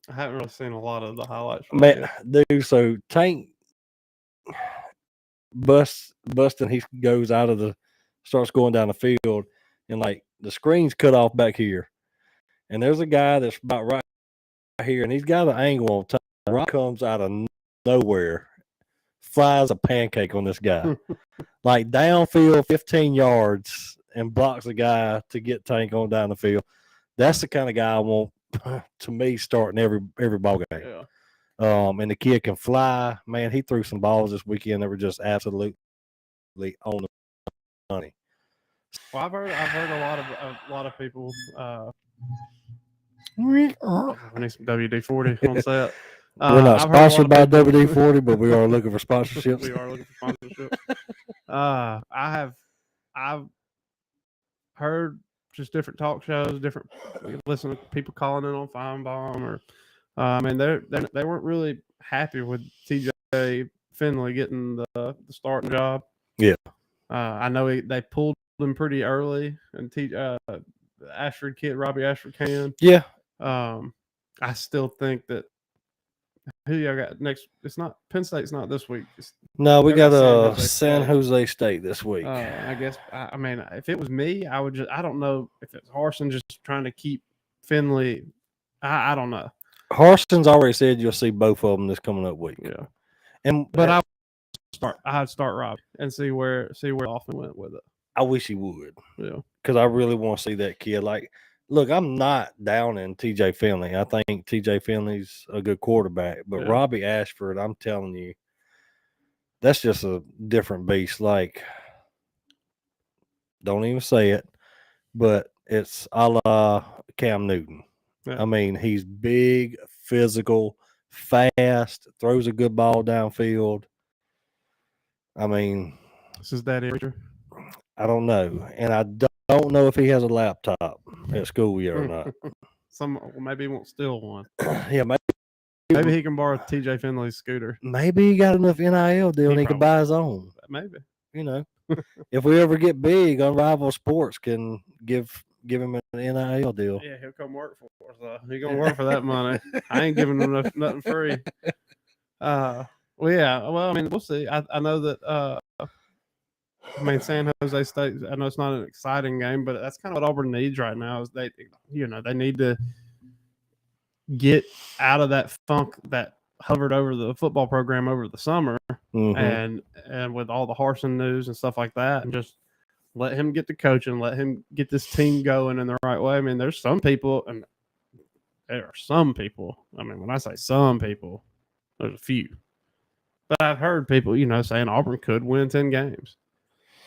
haven't really seen a lot of the highlights. Dude, so Tank busting, he starts going down the field, and like the screen's cut off back here. And there's a guy that's about right here, and he's got an angle on top. Rock comes out of nowhere, flies a pancake on this guy, like downfield 15 yards, and blocks a guy to get Tank on down the field. That's the kind of guy I want to me starting every ball game. Yeah. And the kid can fly. Man, he threw some balls this weekend that were just absolutely on the money. Well, I've heard a lot of people. I need some WD-40 on set. We're not sponsored by WD-40, but we are looking for sponsorships. We are looking for sponsorships. I've heard just different talk shows, listen to people calling in on Feinbaum, or I mean they weren't really happy with TJ Finley getting the starting job. Yeah, I know they pulled him pretty early, and Ashford kid Robbie Ashford can. Yeah. I still think that who y'all got next? It's not Penn State's not this week. No, we got San Jose State this week. I guess I mean if it was me, I would I don't know if it's Harsin just trying to keep Finley. I don't know. Harsin's already said you'll see both of them this coming up week. Yeah, but I'd start Rob and see where Hoffman went with it. I wish he would. Yeah, because I really want to see that kid. Like, look, I'm not downing TJ Finley. I think TJ Finley's a good quarterback, but Robbie Ashford, I'm telling you, that's just a different beast. Like, don't even say it, but it's a la Cam Newton. Yeah. I mean, he's big, physical, fast, throws a good ball downfield. I mean, this is that area. I don't know, and I don't know if he has a laptop at school yet or not. Maybe he won't steal one. Yeah, maybe he can borrow TJ Finley's scooter. Maybe he got enough NIL deal and he can buy his own. Maybe. You know, if we ever get big, Unrivaled Sports can give him an NIL deal. Yeah, he'll come work for us. He's gonna work for that money. I ain't giving him nothing free. Well, yeah. Well, I mean, we'll see. I know that. I mean, San Jose State, I know it's not an exciting game, but that's kind of what Auburn needs right now is they need to get out of that funk that hovered over the football program over the summer and with all the Harsin news and stuff like that, and just let him get to coaching, let him get this team going in the right way. I mean, there's some people, and there are some people. I mean, when I say some people, there's a few. But I've heard people, saying Auburn could win 10 games.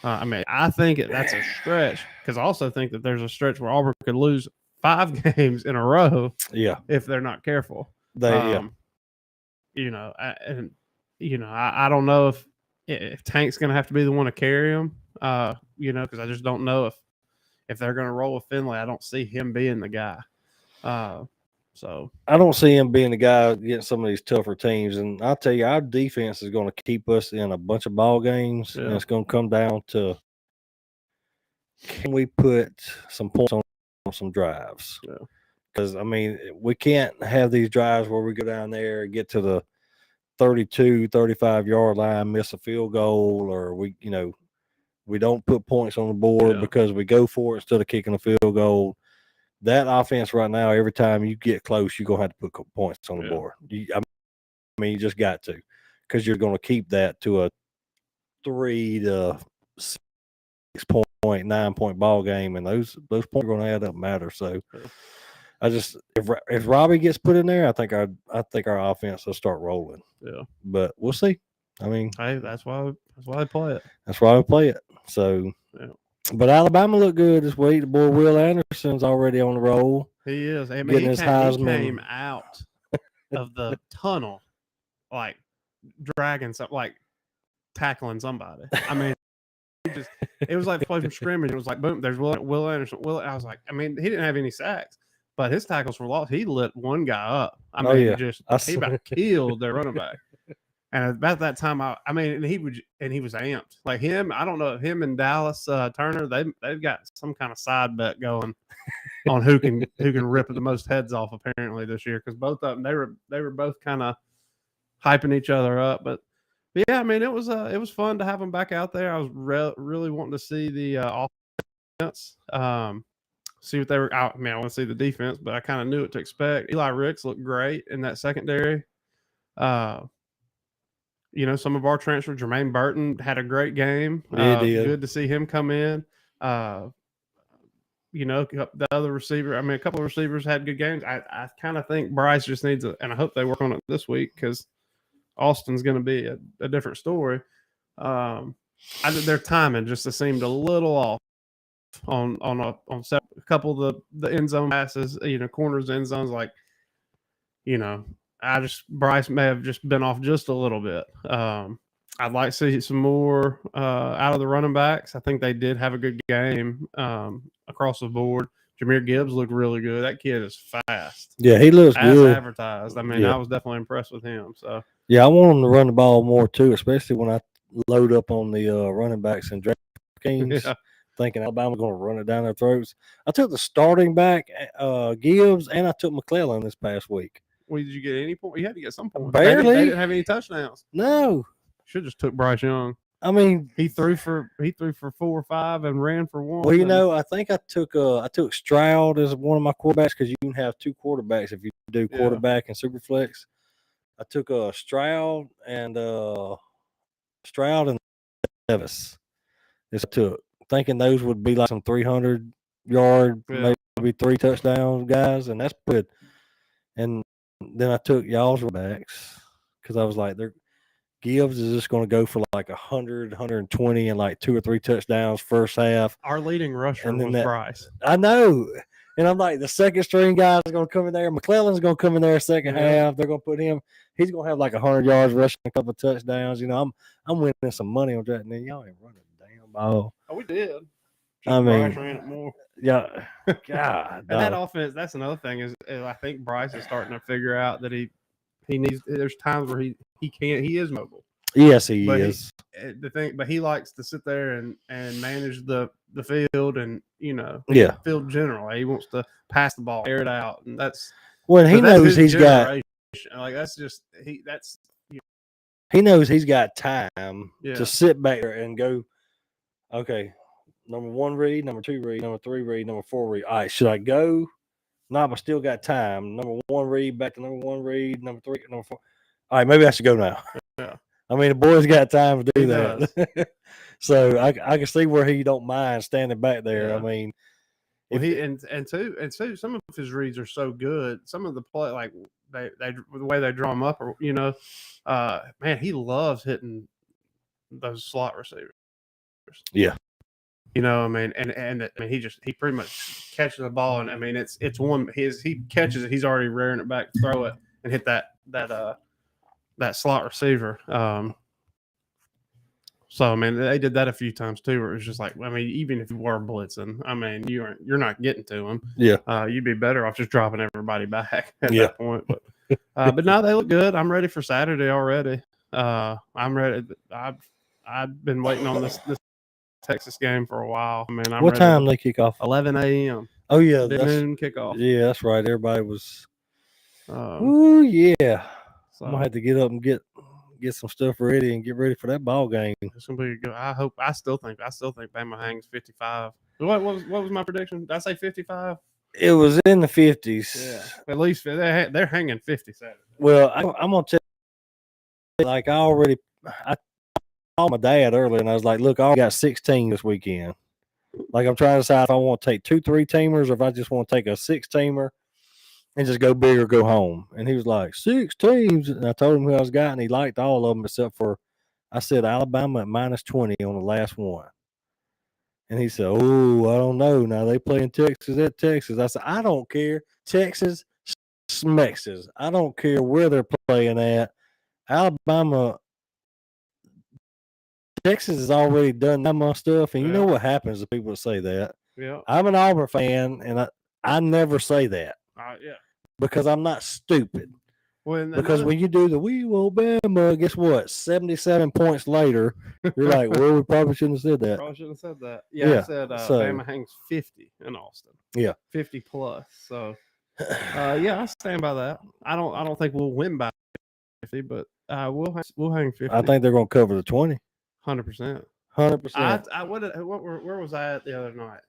I mean, I think that's a stretch because I also think that there's a stretch where Auburn could lose 5 games in a row. Yeah, if they're not careful. I don't know if Tank's going to have to be the one to carry them. Because I just don't know if they're going to roll with Finley, I don't see him being the guy. So I don't see him being the guy against some of these tougher teams. And I'll tell you, our defense is going to keep us in a bunch of ball games, and it's going to come down to, can we put some points on some drives? Because, I mean, we can't have these drives where we go down there and get to the 32, 35-yard line, miss a field goal, or we don't put points on the board because we go for it instead of kicking a field goal. That offense right now, every time you get close, you're going to have to put points on the board. I mean, you just got to, because you're going to keep that to a 3 to 6 point, 9 point ball game, and those points are going to add up, matter. So I just, if Robbie gets put in there, I think our offense will start rolling. But we'll see. I mean, hey, that's why they play it. That's why we play it. So, but Alabama looked good this week. The boy Will Anderson's already on the roll. He is. I mean, he came out of the tunnel like dragging something, like tackling somebody. I mean, it was like play from scrimmage. It was like, boom, there's Will Anderson. I was like, I mean, he didn't have any sacks, but his tackles were lost. He lit one guy up. I mean, he about killed their running back. And about that time, I mean, he was amped. Like him, I don't know, him and Dallas Turner, they've got some kind of side bet going on who can rip the most heads off apparently this year, because both of them they were both kind of hyping each other up. But yeah, I mean, it was fun to have them back out there. I was really wanting to see the offense, see what they were. I mean, I want to see the defense, but I kind of knew what to expect. Eli Ricks looked great in that secondary. Some of our transfers, Jermaine Burton had a great game. Good to see him come in. The other receiver, I mean, a couple of receivers had good games. I kind of think Bryce just needs and I hope they work on it this week, because Austin's going to be a different story. Their timing just seemed a little off on a couple of the end zone passes, corners, end zones, like, Bryce may have just been off just a little bit. I'd like to see some more out of the running backs. I think they did have a good game across the board. Jahmyr Gibbs looked really good. That kid is fast. Yeah, he looks good. As advertised. I mean, I was definitely impressed with him. So yeah, I want him to run the ball more too, especially when I load up on the running backs and DraftKings, thinking Alabama's going to run it down their throats. I took the starting back, Gibbs, and I took McClellan this past week. Well, did you get any point? You had to get some points. Barely. They didn't have any touchdowns. No. Should have just took Bryce Young. I mean, he threw for 4 or 5 and ran for 1. Well, I think I took Stroud as one of my quarterbacks, because you can have 2 quarterbacks if you do quarterback and superflex. I took Stroud and Levis. This I took, thinking those would be like some 300-yard, maybe 3 touchdown guys, and that's good. And then I took y'all's backs, because I was like, Gibbs is just going to go for like 100, 120 and like 2 or 3 touchdowns first half. Our leading rusher was Bryce. I know. And I'm like, the second string guy is going to come in there. McClellan's going to come in there second half. They're going to put him. He's going to have like 100 yards rushing, a couple of touchdowns. I'm winning some money on that. And then y'all ain't running the damn ball. Oh, we did. I mean, Bryce ran it more. Yeah. God. And that offense, that's another thing is I think Bryce is starting to figure out that he needs. There's times where he can't. He is mobile. Yes, he is. But he likes to sit there and manage the field and field general. He wants to pass the ball, air it out, and that's when he knows he's got. Like that's just he knows he's got time to sit back there and go. Okay, number 1 read, number 2 read, number 3 read, number 4 read. All right, should I go? No, but still got time. Number 1 read, back to number 1 read, number 3, number 4. All right, maybe I should go now. Yeah. I mean, the boy's got time to do that. So I can see where he don't mind standing back there. Yeah. I mean, and some of his reads are so good. Some of the play, like they the way they draw him up, or man, he loves hitting those slot receivers. Yeah. I mean, and he pretty much catches the ball, and I mean it's one he catches it, he's already rearing it back to throw it and hit that slot receiver. So I mean, they did that a few times too, where it was just like, I mean, even if you were blitzing, I mean, you're not getting to them. Yeah. You'd be better off just dropping everybody back at that point. But no, they look good. I'm ready for Saturday already. I'm ready. I've been waiting on this Texas game for a while. I mean, I'm what ready time they kick off? 11 a.m. Oh yeah, Big noon kickoff. Yeah, that's right. Everybody was. Ooh yeah. So I'm gonna have to get up and get some stuff ready and get ready for that ball game. It's gonna be good. I still think Bama hangs 55. What was my prediction? Did I say 55? It was in the 50s. Yeah, at least they're hanging 50 Saturday. Well, I'm gonna tell you, like I called my dad earlier and I was like, look, I already got 16 this weekend. Like I'm trying to decide if I want to take 2 3-teamers or if I just want to take a 6-teamer and just go big or go home. And he was like, 6 teams. And I told him who I was got, and he liked all of them except for, I said, Alabama at -20 on the last one. And he said, oh, I don't know. Now they playing Texas at Texas. I said, I don't care. Texas, Smexes. I don't care where they're playing at. Alabama, Texas has already done that much stuff. And you know what happens to people that say that? Yeah. I'm an Auburn fan, and I never say that. Yeah. Because I'm not stupid. Because when you do the we will Bama, guess what? 77 points later, you're like, well, we probably shouldn't have said that. Probably shouldn't have said that. Yeah. I said Bama hangs 50 in Austin. Yeah. 50 plus. So yeah, I stand by that. I don't think we'll win by 50, but we'll hang 50. I think they're gonna cover the 20. 100%. 100%. Where was I at the other night?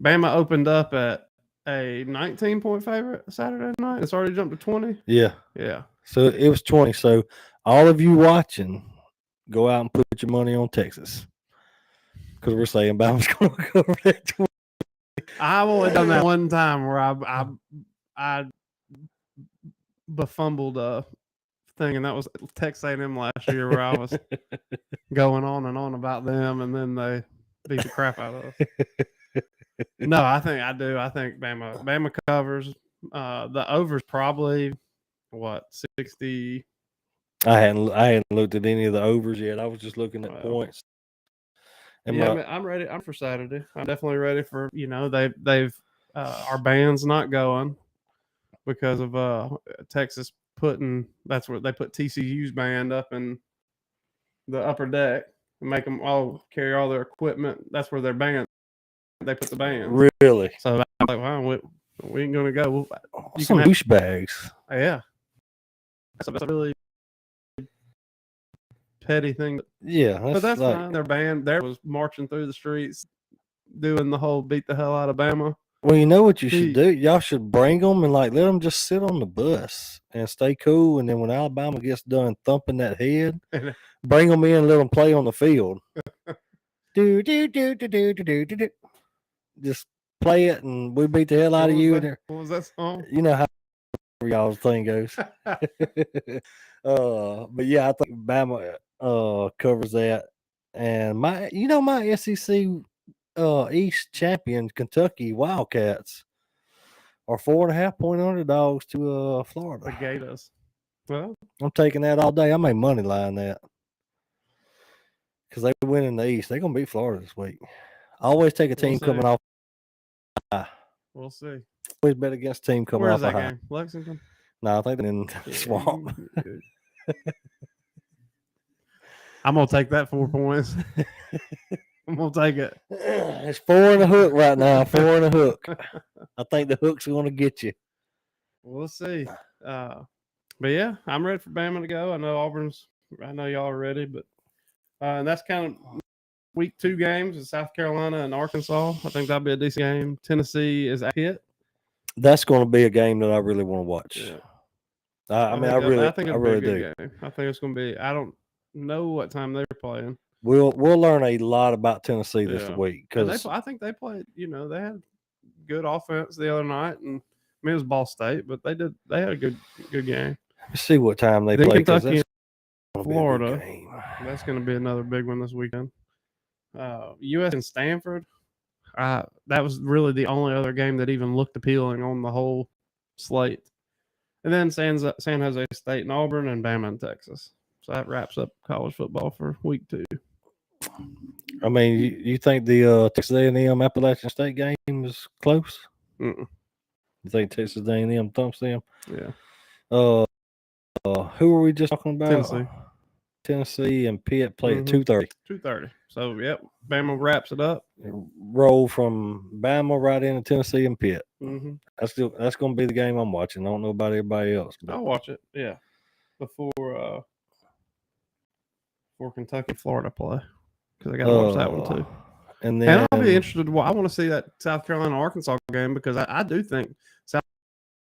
Bama opened up at a 19-point favorite Saturday night. It's already jumped to 20. Yeah. Yeah. So it was 20. So all of you watching, go out and put your money on Texas. Because we're saying Bama's going to cover that 20. I've only done that one time where I befumbled a thing, and that was Texas A&M last year, where I was going on and on about them, and then they beat the crap out of us. No, I think I do. I think Bama covers. The over's probably what, 60. I hadn't looked at any of the overs yet. I was just looking at points. And yeah, I'm ready. I'm for Saturday. I'm definitely ready for, they've our band's not going because of Texas that's where they put TCU's band up in the upper deck and make them all carry all their equipment. That's where their band. They put the band. Really? So I'm like, wow, we ain't gonna go. You some douchebags. Yeah. That's a really petty thing. Yeah, but that's fine. Their band there was marching through the streets, doing the whole beat the hell out of Bama. Well, you know what you should do? Y'all should bring them and let them just sit on the bus and stay cool. And then when Alabama gets done thumping that head, bring them in and let them play on the field. do. Just play it, and we beat the hell out of you. What was that song? You know how y'all's thing goes. But yeah, I think Bama covers that. And my SEC East champion Kentucky Wildcats are 4.5-point underdogs to Florida. The Gators. Well, I'm taking that all day. I may money line that because they win in the East. They're gonna beat Florida this week. I always take a team coming off high. We'll see. Always bet against a team coming off that high. Game? Lexington? No, I think they're in the swamp. I'm going to take that 4 points. I'm going to take it. It's 4 and a hook right now. 4 and a hook. I think the hook's going to get you. We'll see. But yeah, I'm ready for Bama to go. I know y'all are ready, but and that's kind of week 2 games in South Carolina and Arkansas. I think that'll be a decent game. Tennessee is at Pitt. That's going to be a game that I really want to watch. Yeah. I think it'll be a good game. I think it's going to be. I don't know what time they're playing. We'll learn a lot about Tennessee this week because I think they played. They had good offense the other night, and I mean it was Ball State, but they had a good game. Let's see what time they play. Kentucky and Florida. That's going to be another big one this weekend. U.S. and Stanford. That was really the only other game that even looked appealing on the whole slate. And then San Jose State and Auburn and Bama and Texas. So that wraps up college football for week 2. I mean, you think the Texas A&M Appalachian State game is close? Mm-mm. You think Texas A&M thumps them? Yeah. Who were we just talking about? Tennessee and Pitt play at 2:30. 2:30. So yep, Bama wraps it up. Roll from Bama right into Tennessee and Pitt. Mm-hmm. That's going to be the game I'm watching. I don't know about everybody else, but I'll watch it. Yeah, before Kentucky Florida play, because I got to watch that one too. And then I'll be interested. I want to see that South Carolina Arkansas game because I do think South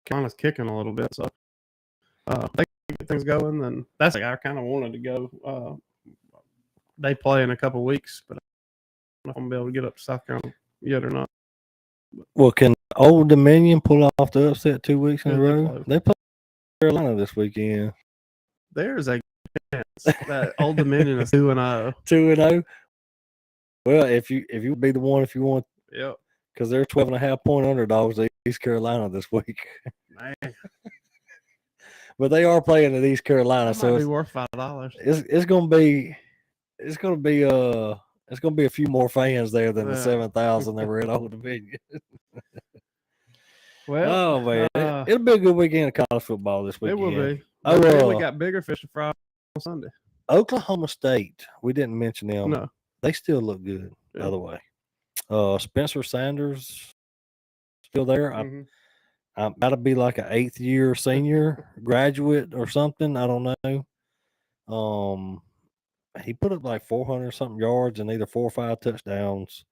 Carolina's kicking a little bit. So they can get things going. Then that's like I kind of wanted to go. They play in a couple weeks, but I don't know if I'm gonna be able to get up to South Carolina yet or not. Well, can Old Dominion pull off the upset 2 weeks in a row? They play Carolina this weekend. There's a chance that Old Dominion is 2-0. 2-0. Well, if you be the one, if you want, yep, because they're 12.5-point underdogs at East Carolina this week. Man, but they are playing at East Carolina, so it's worth $5. It's going to be a few more fans there than the 7,000 that were at Old Dominion. Well, oh man, it'll be a good weekend of college football this weekend. It will be. Oh, we got bigger fish to fry on Sunday. Oklahoma State. We didn't mention them. No, they still look good. Yeah. By the way, Spencer Sanders still there. Mm-hmm. I'm about to be like an 8th year senior graduate or something. I don't know. He put up like 400 something yards and either 4 or 5 touchdowns.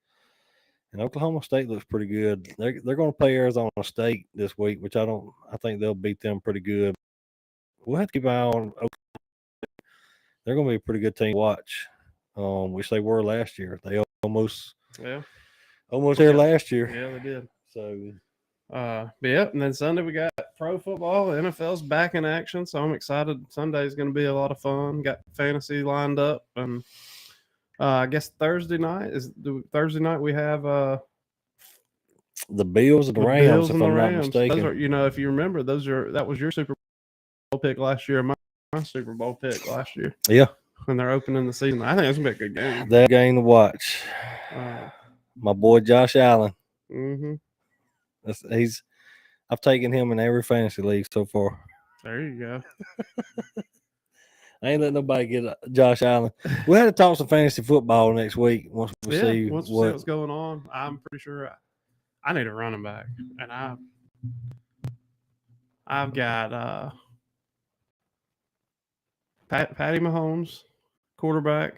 And Oklahoma State looks pretty good. They're going to play Arizona State this week, which I think they'll beat them pretty good. We'll have to keep an eye on Oklahoma State. They're going to be a pretty good team to watch, which they were last year. They almost there last year. Yeah, they did. So, yep. And then Sunday we got pro football. The NFL's back in action, so I'm excited. Sunday's going to be a lot of fun. Got fantasy lined up, and I guess Thursday night we have the Bills and the Rams, if I'm not mistaken. Those are, if you remember, that was your Super Bowl pick last year. My Super Bowl pick last year. Yeah. When they're opening the season, I think it's gonna be a good game. That game to watch. My boy Josh Allen. Mm-hmm. I've taken him in every fantasy league so far. There you go. I ain't letting nobody get Josh Allen. We had to talk some fantasy football next week once we see what's going on. I'm pretty sure I need a running back, and I've got Patty Mahomes, quarterback.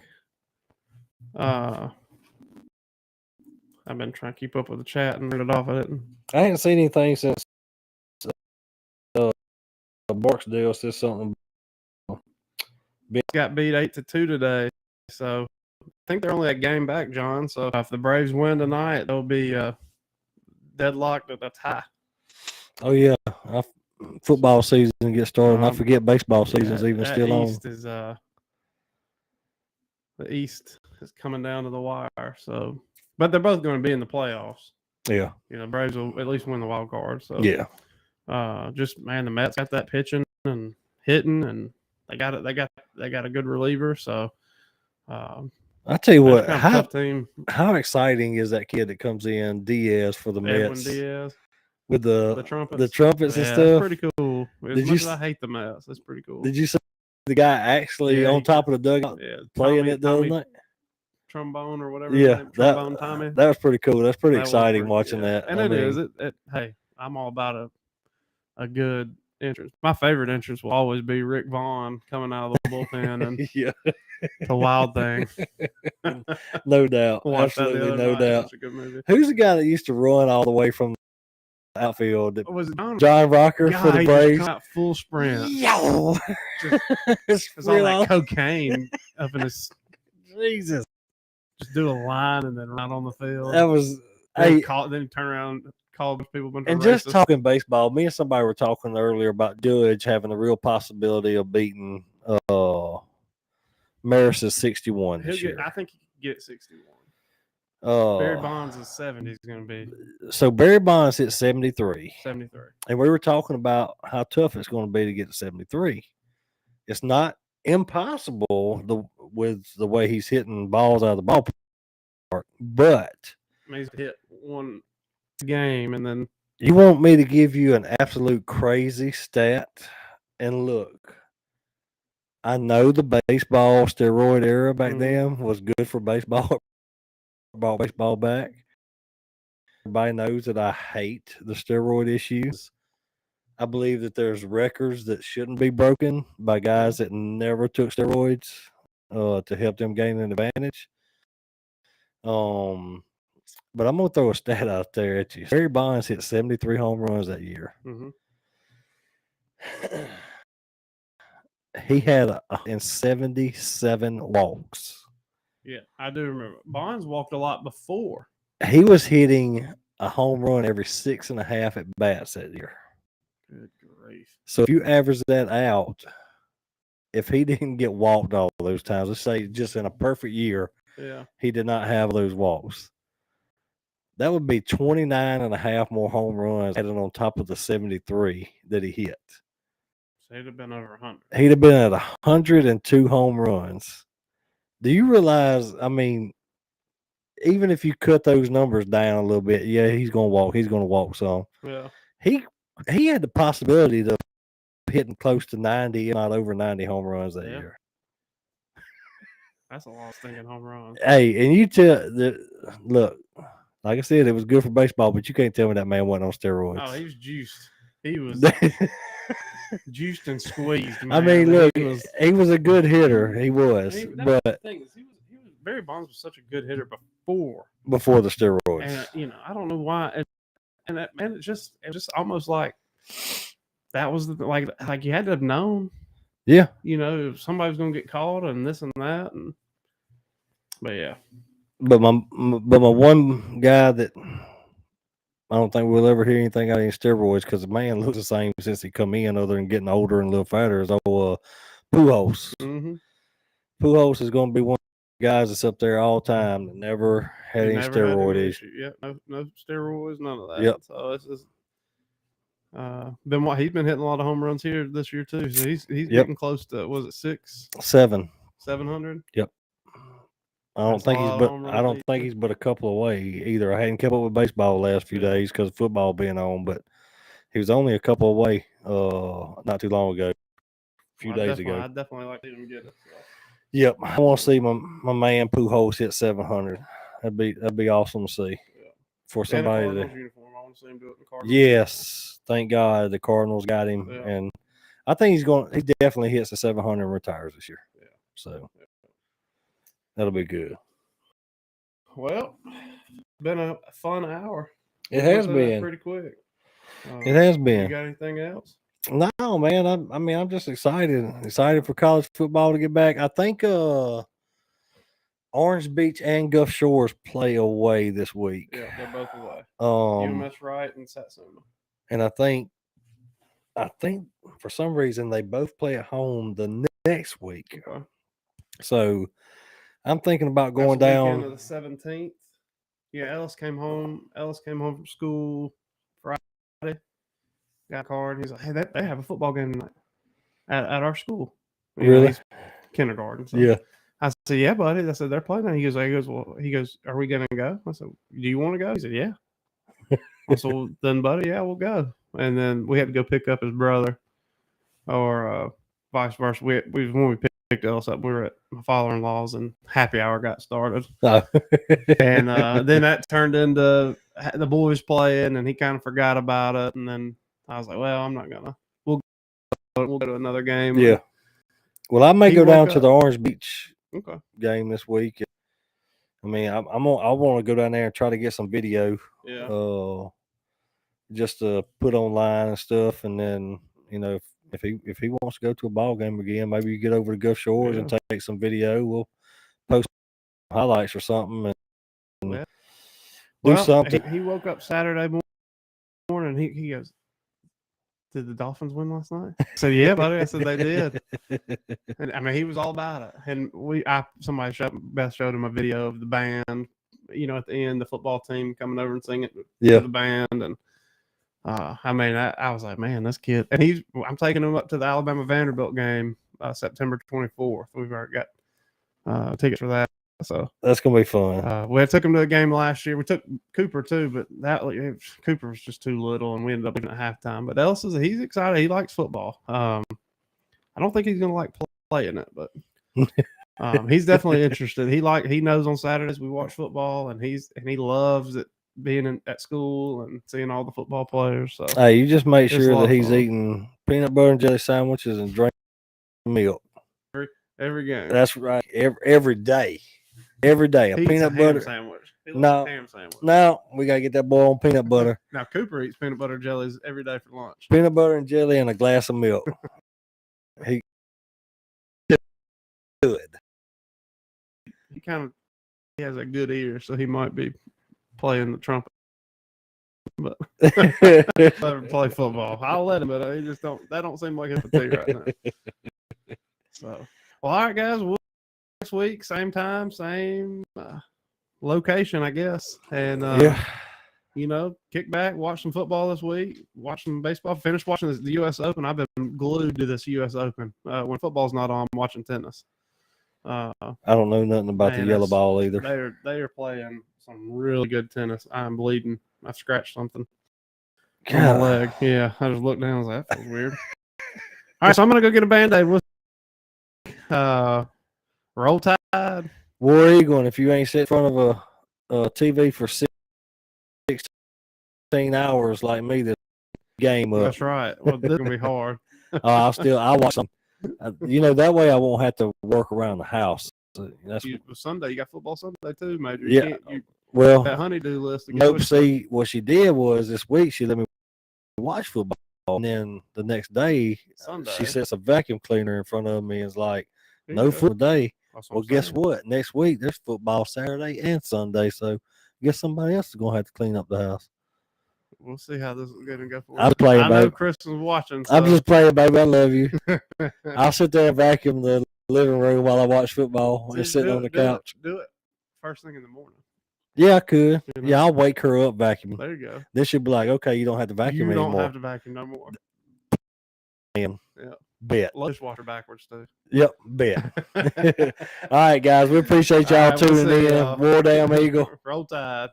I've been trying to keep up with the chat and read it off. I haven't seen anything since Barksdale said something. Got beat 8-2 today, so I think they're only a game back, John. So if the Braves win tonight, they'll be deadlocked at a tie. Oh yeah, football season gets started. And I forget baseball season's even still on. The East is coming down to the wire. So, but they're both going to be in the playoffs. Yeah, Braves will at least win the wild card. So yeah, the Mets got that pitching and hitting, and they got a good reliever. So, I tell you what, tough team. How exciting is that kid that comes in, Diaz, for the Mets? Diaz. With the trumpets and stuff. That's pretty cool. As I hate the Mets, that's pretty cool. Did you see the guy actually on top of the dugout playing it the other night? Trombone or whatever. Yeah, Trombone Tommy. That was pretty cool. That's pretty exciting watching that. And hey, I'm all about a good entrance. My favorite entrance will always be Rick Vaughn coming out of the bullpen and the Wild Thing. No doubt. Absolutely no doubt. It's a good movie. Who's the guy that used to run all the way from the outfield? Was it John Rocker for the Braves? Full sprint. Yo! It's all that cocaine up in his... Jesus. Just do a line and then run on the field. That was... Then he turn around and call people. And just talking baseball, me and somebody were talking earlier about Judge having a real possibility of beating Maris's 61 this year. I think he could get 61. Barry Bonds is 70. He's going to be. So Barry Bonds hit 73. 73. And we were talking about how tough it's going to be to get to 73. It's not impossible with the way he's hitting balls out of the ballpark. But he's hit one game, and then you want me to give you an absolute crazy stat? And look, I know the baseball steroid era back then was good for baseball. Brought baseball back. Everybody knows that I hate the steroid issues. I believe that there's records that shouldn't be broken by guys that never took steroids to help them gain an advantage. But I'm gonna throw a stat out there at you. Barry Bonds hit 73 home runs that year. He had 177 walks. Yeah, I do remember. Bonds walked a lot before. He was hitting a home run every 6.5 at bats that year. Good grief. So if you average that out, if he didn't get walked all those times, let's say just in a perfect year, he did not have those walks, that would be 29.5 more home runs added on top of the 73 that he hit. So he'd have been over 100. He'd have been at 102 home runs. Do you realize, I mean, even if you cut those numbers down a little bit, yeah, he's going to walk. He's going to walk some. Yeah. He had the possibility of hitting close to 90, if not over 90 home runs that year. That's a lot of stinking home runs. Hey, and you look, like I said, it was good for baseball, but you can't tell me that man wasn't on steroids. Oh, he was juiced. He was juiced and squeezed. Man. I mean, look, he was a good hitter. He was, but the thing is, Barry Bonds was such a good hitter before the steroids. And I don't know why. And it just almost like that was like you had to have known. Yeah. If somebody was going to get caught and this and that, but yeah. But my one guy that I don't think we'll ever hear anything out of any steroids because the man looks the same since he come in, other than getting older and a little fatter, is old Pujols. Pujols is going to be one of the guys that's up there all the time that never had any steroid issue. Yeah, no steroids, none of that. Yep. So it's just he's been hitting a lot of home runs here this year too. So he's getting close to, was it 700? Yep. I don't think he's but a couple away either. I hadn't kept up with baseball the last few days because of football being on, but he was only a couple away not too long ago, a few days ago. I'd definitely like to see him get it. So. Yep. I want to see my man Pujols hit 700. That'd be awesome to see. Yeah. For somebody and a uniform. I want to see him do it in the Cardinals. Yes. Thank God the Cardinals got him. Yeah. And I think he definitely hits the 700 and retires this year. Yeah. So that'll be good. Well, been a fun hour. It has been pretty quick. It has been. You got anything else? No, man. I'm just excited for college football to get back. I think Orange Beach and Gulf Shores play away this week. Yeah, they're both away. UMS Wright and Satsuma. And I think for some reason they both play at home the next week. Okay. So I'm thinking about going down to the 17th. Yeah, Ellis came home from school Friday. Got a card. He's like, "Hey, they have a football game tonight at our school." Really? He's kindergarten. So yeah. I said, "Yeah, buddy." I said, "They're playing." He goes, "Are we gonna go?" I said, "Do you want to go?" He said, "Yeah." I said, "Well, then, buddy, yeah, we'll go." And then we had to go pick up his brother, or vice versa. When we picked Ellis up, we were at my father-in-law's, and happy hour got started. Oh. And then that turned into the boys playing, and he kind of forgot about it. And then I was like, "Well, I'm not gonna. We'll go to another game." Yeah. Well, I may go down to the Orange Beach game this week. I mean, I want to go down there and try to get some video. Yeah. Just to put online and stuff, and then if he wants to go to a ball game again, maybe you get over to Gulf Shores and take some video. We'll post highlights or something and do something. He woke up Saturday morning. He goes, "Did the Dolphins win last night?" I said, "Yeah, buddy." I said, "They did." And I mean, he was all about it. And somebody showed him a video of the band. At the end, the football team coming over and singing to the band, and I mean, I was like, man, this kid. And I'm taking him up to the Alabama Vanderbilt game September 24th. We've already got tickets for that. So that's gonna be fun. We took him to a game last year. We took Cooper too, but Cooper was just too little, and we ended up leaving at halftime. But Ellis he's excited. He likes football. I don't think he's gonna like playing it, but he's definitely interested. He knows on Saturdays we watch football, and he loves it being at school and seeing all the football players. So hey, you just make sure that he's eating peanut butter and jelly sandwiches and drinking milk every game. That's right. Every day. Every day, a peanut butter sandwich. No, ham sandwich. No, we gotta get that boy on peanut butter. Now Cooper eats peanut butter jellies every day for lunch. Peanut butter and jelly and a glass of milk. He good. He has a good ear, so he might be playing the trumpet. But let him play football. I'll let him, but he just don't. That don't seem like his thing right now. So, well, all right, guys. We'll next week, same time, same location, I guess. And kick back, watch some football this week, watch some baseball. Finish watching the U.S. Open. I've been glued to this U.S. Open. When football's not on, I'm watching tennis. I don't know nothing about the yellow ball either. They are playing some really good tennis. I'm bleeding. I scratched something on my leg. Yeah, I just looked down. I was like, that feels weird. All right, so I'm gonna go get a Band-Aid. Roll Tide. War Eagle, and if you ain't sit in front of a TV for 16 hours like me, this game up. That's right. Well, this is gonna be hard. I'll watch some. That way I won't have to work around the house. Sunday, you got football Sunday too, Major. Yeah. That honeydew list. Nope. See, what she did was this week she let me watch football, and then the next day Sunday, she sets a vacuum cleaner in front of me and is like, "No football day." Well, guess what? Next week there's football Saturday and Sunday, so I guess somebody else is gonna have to clean up the house. We'll see how this is going to go for I'm playing, baby. I know Chris is watching. So. I'm just playing, baby. I love you. I'll sit there and vacuum the living room while I watch football and sitting on the couch. Do it first thing in the morning. Yeah, I could. Yeah, I'll wake her up vacuuming. There you go. Then she'll be like, okay, you don't have to vacuum anymore. You don't have to vacuum no more. Yeah. Bet. Dishwasher backwards, too. Yep, bet. All right, guys. We appreciate y'all tuning in. War Damn Eagle. Roll Tide.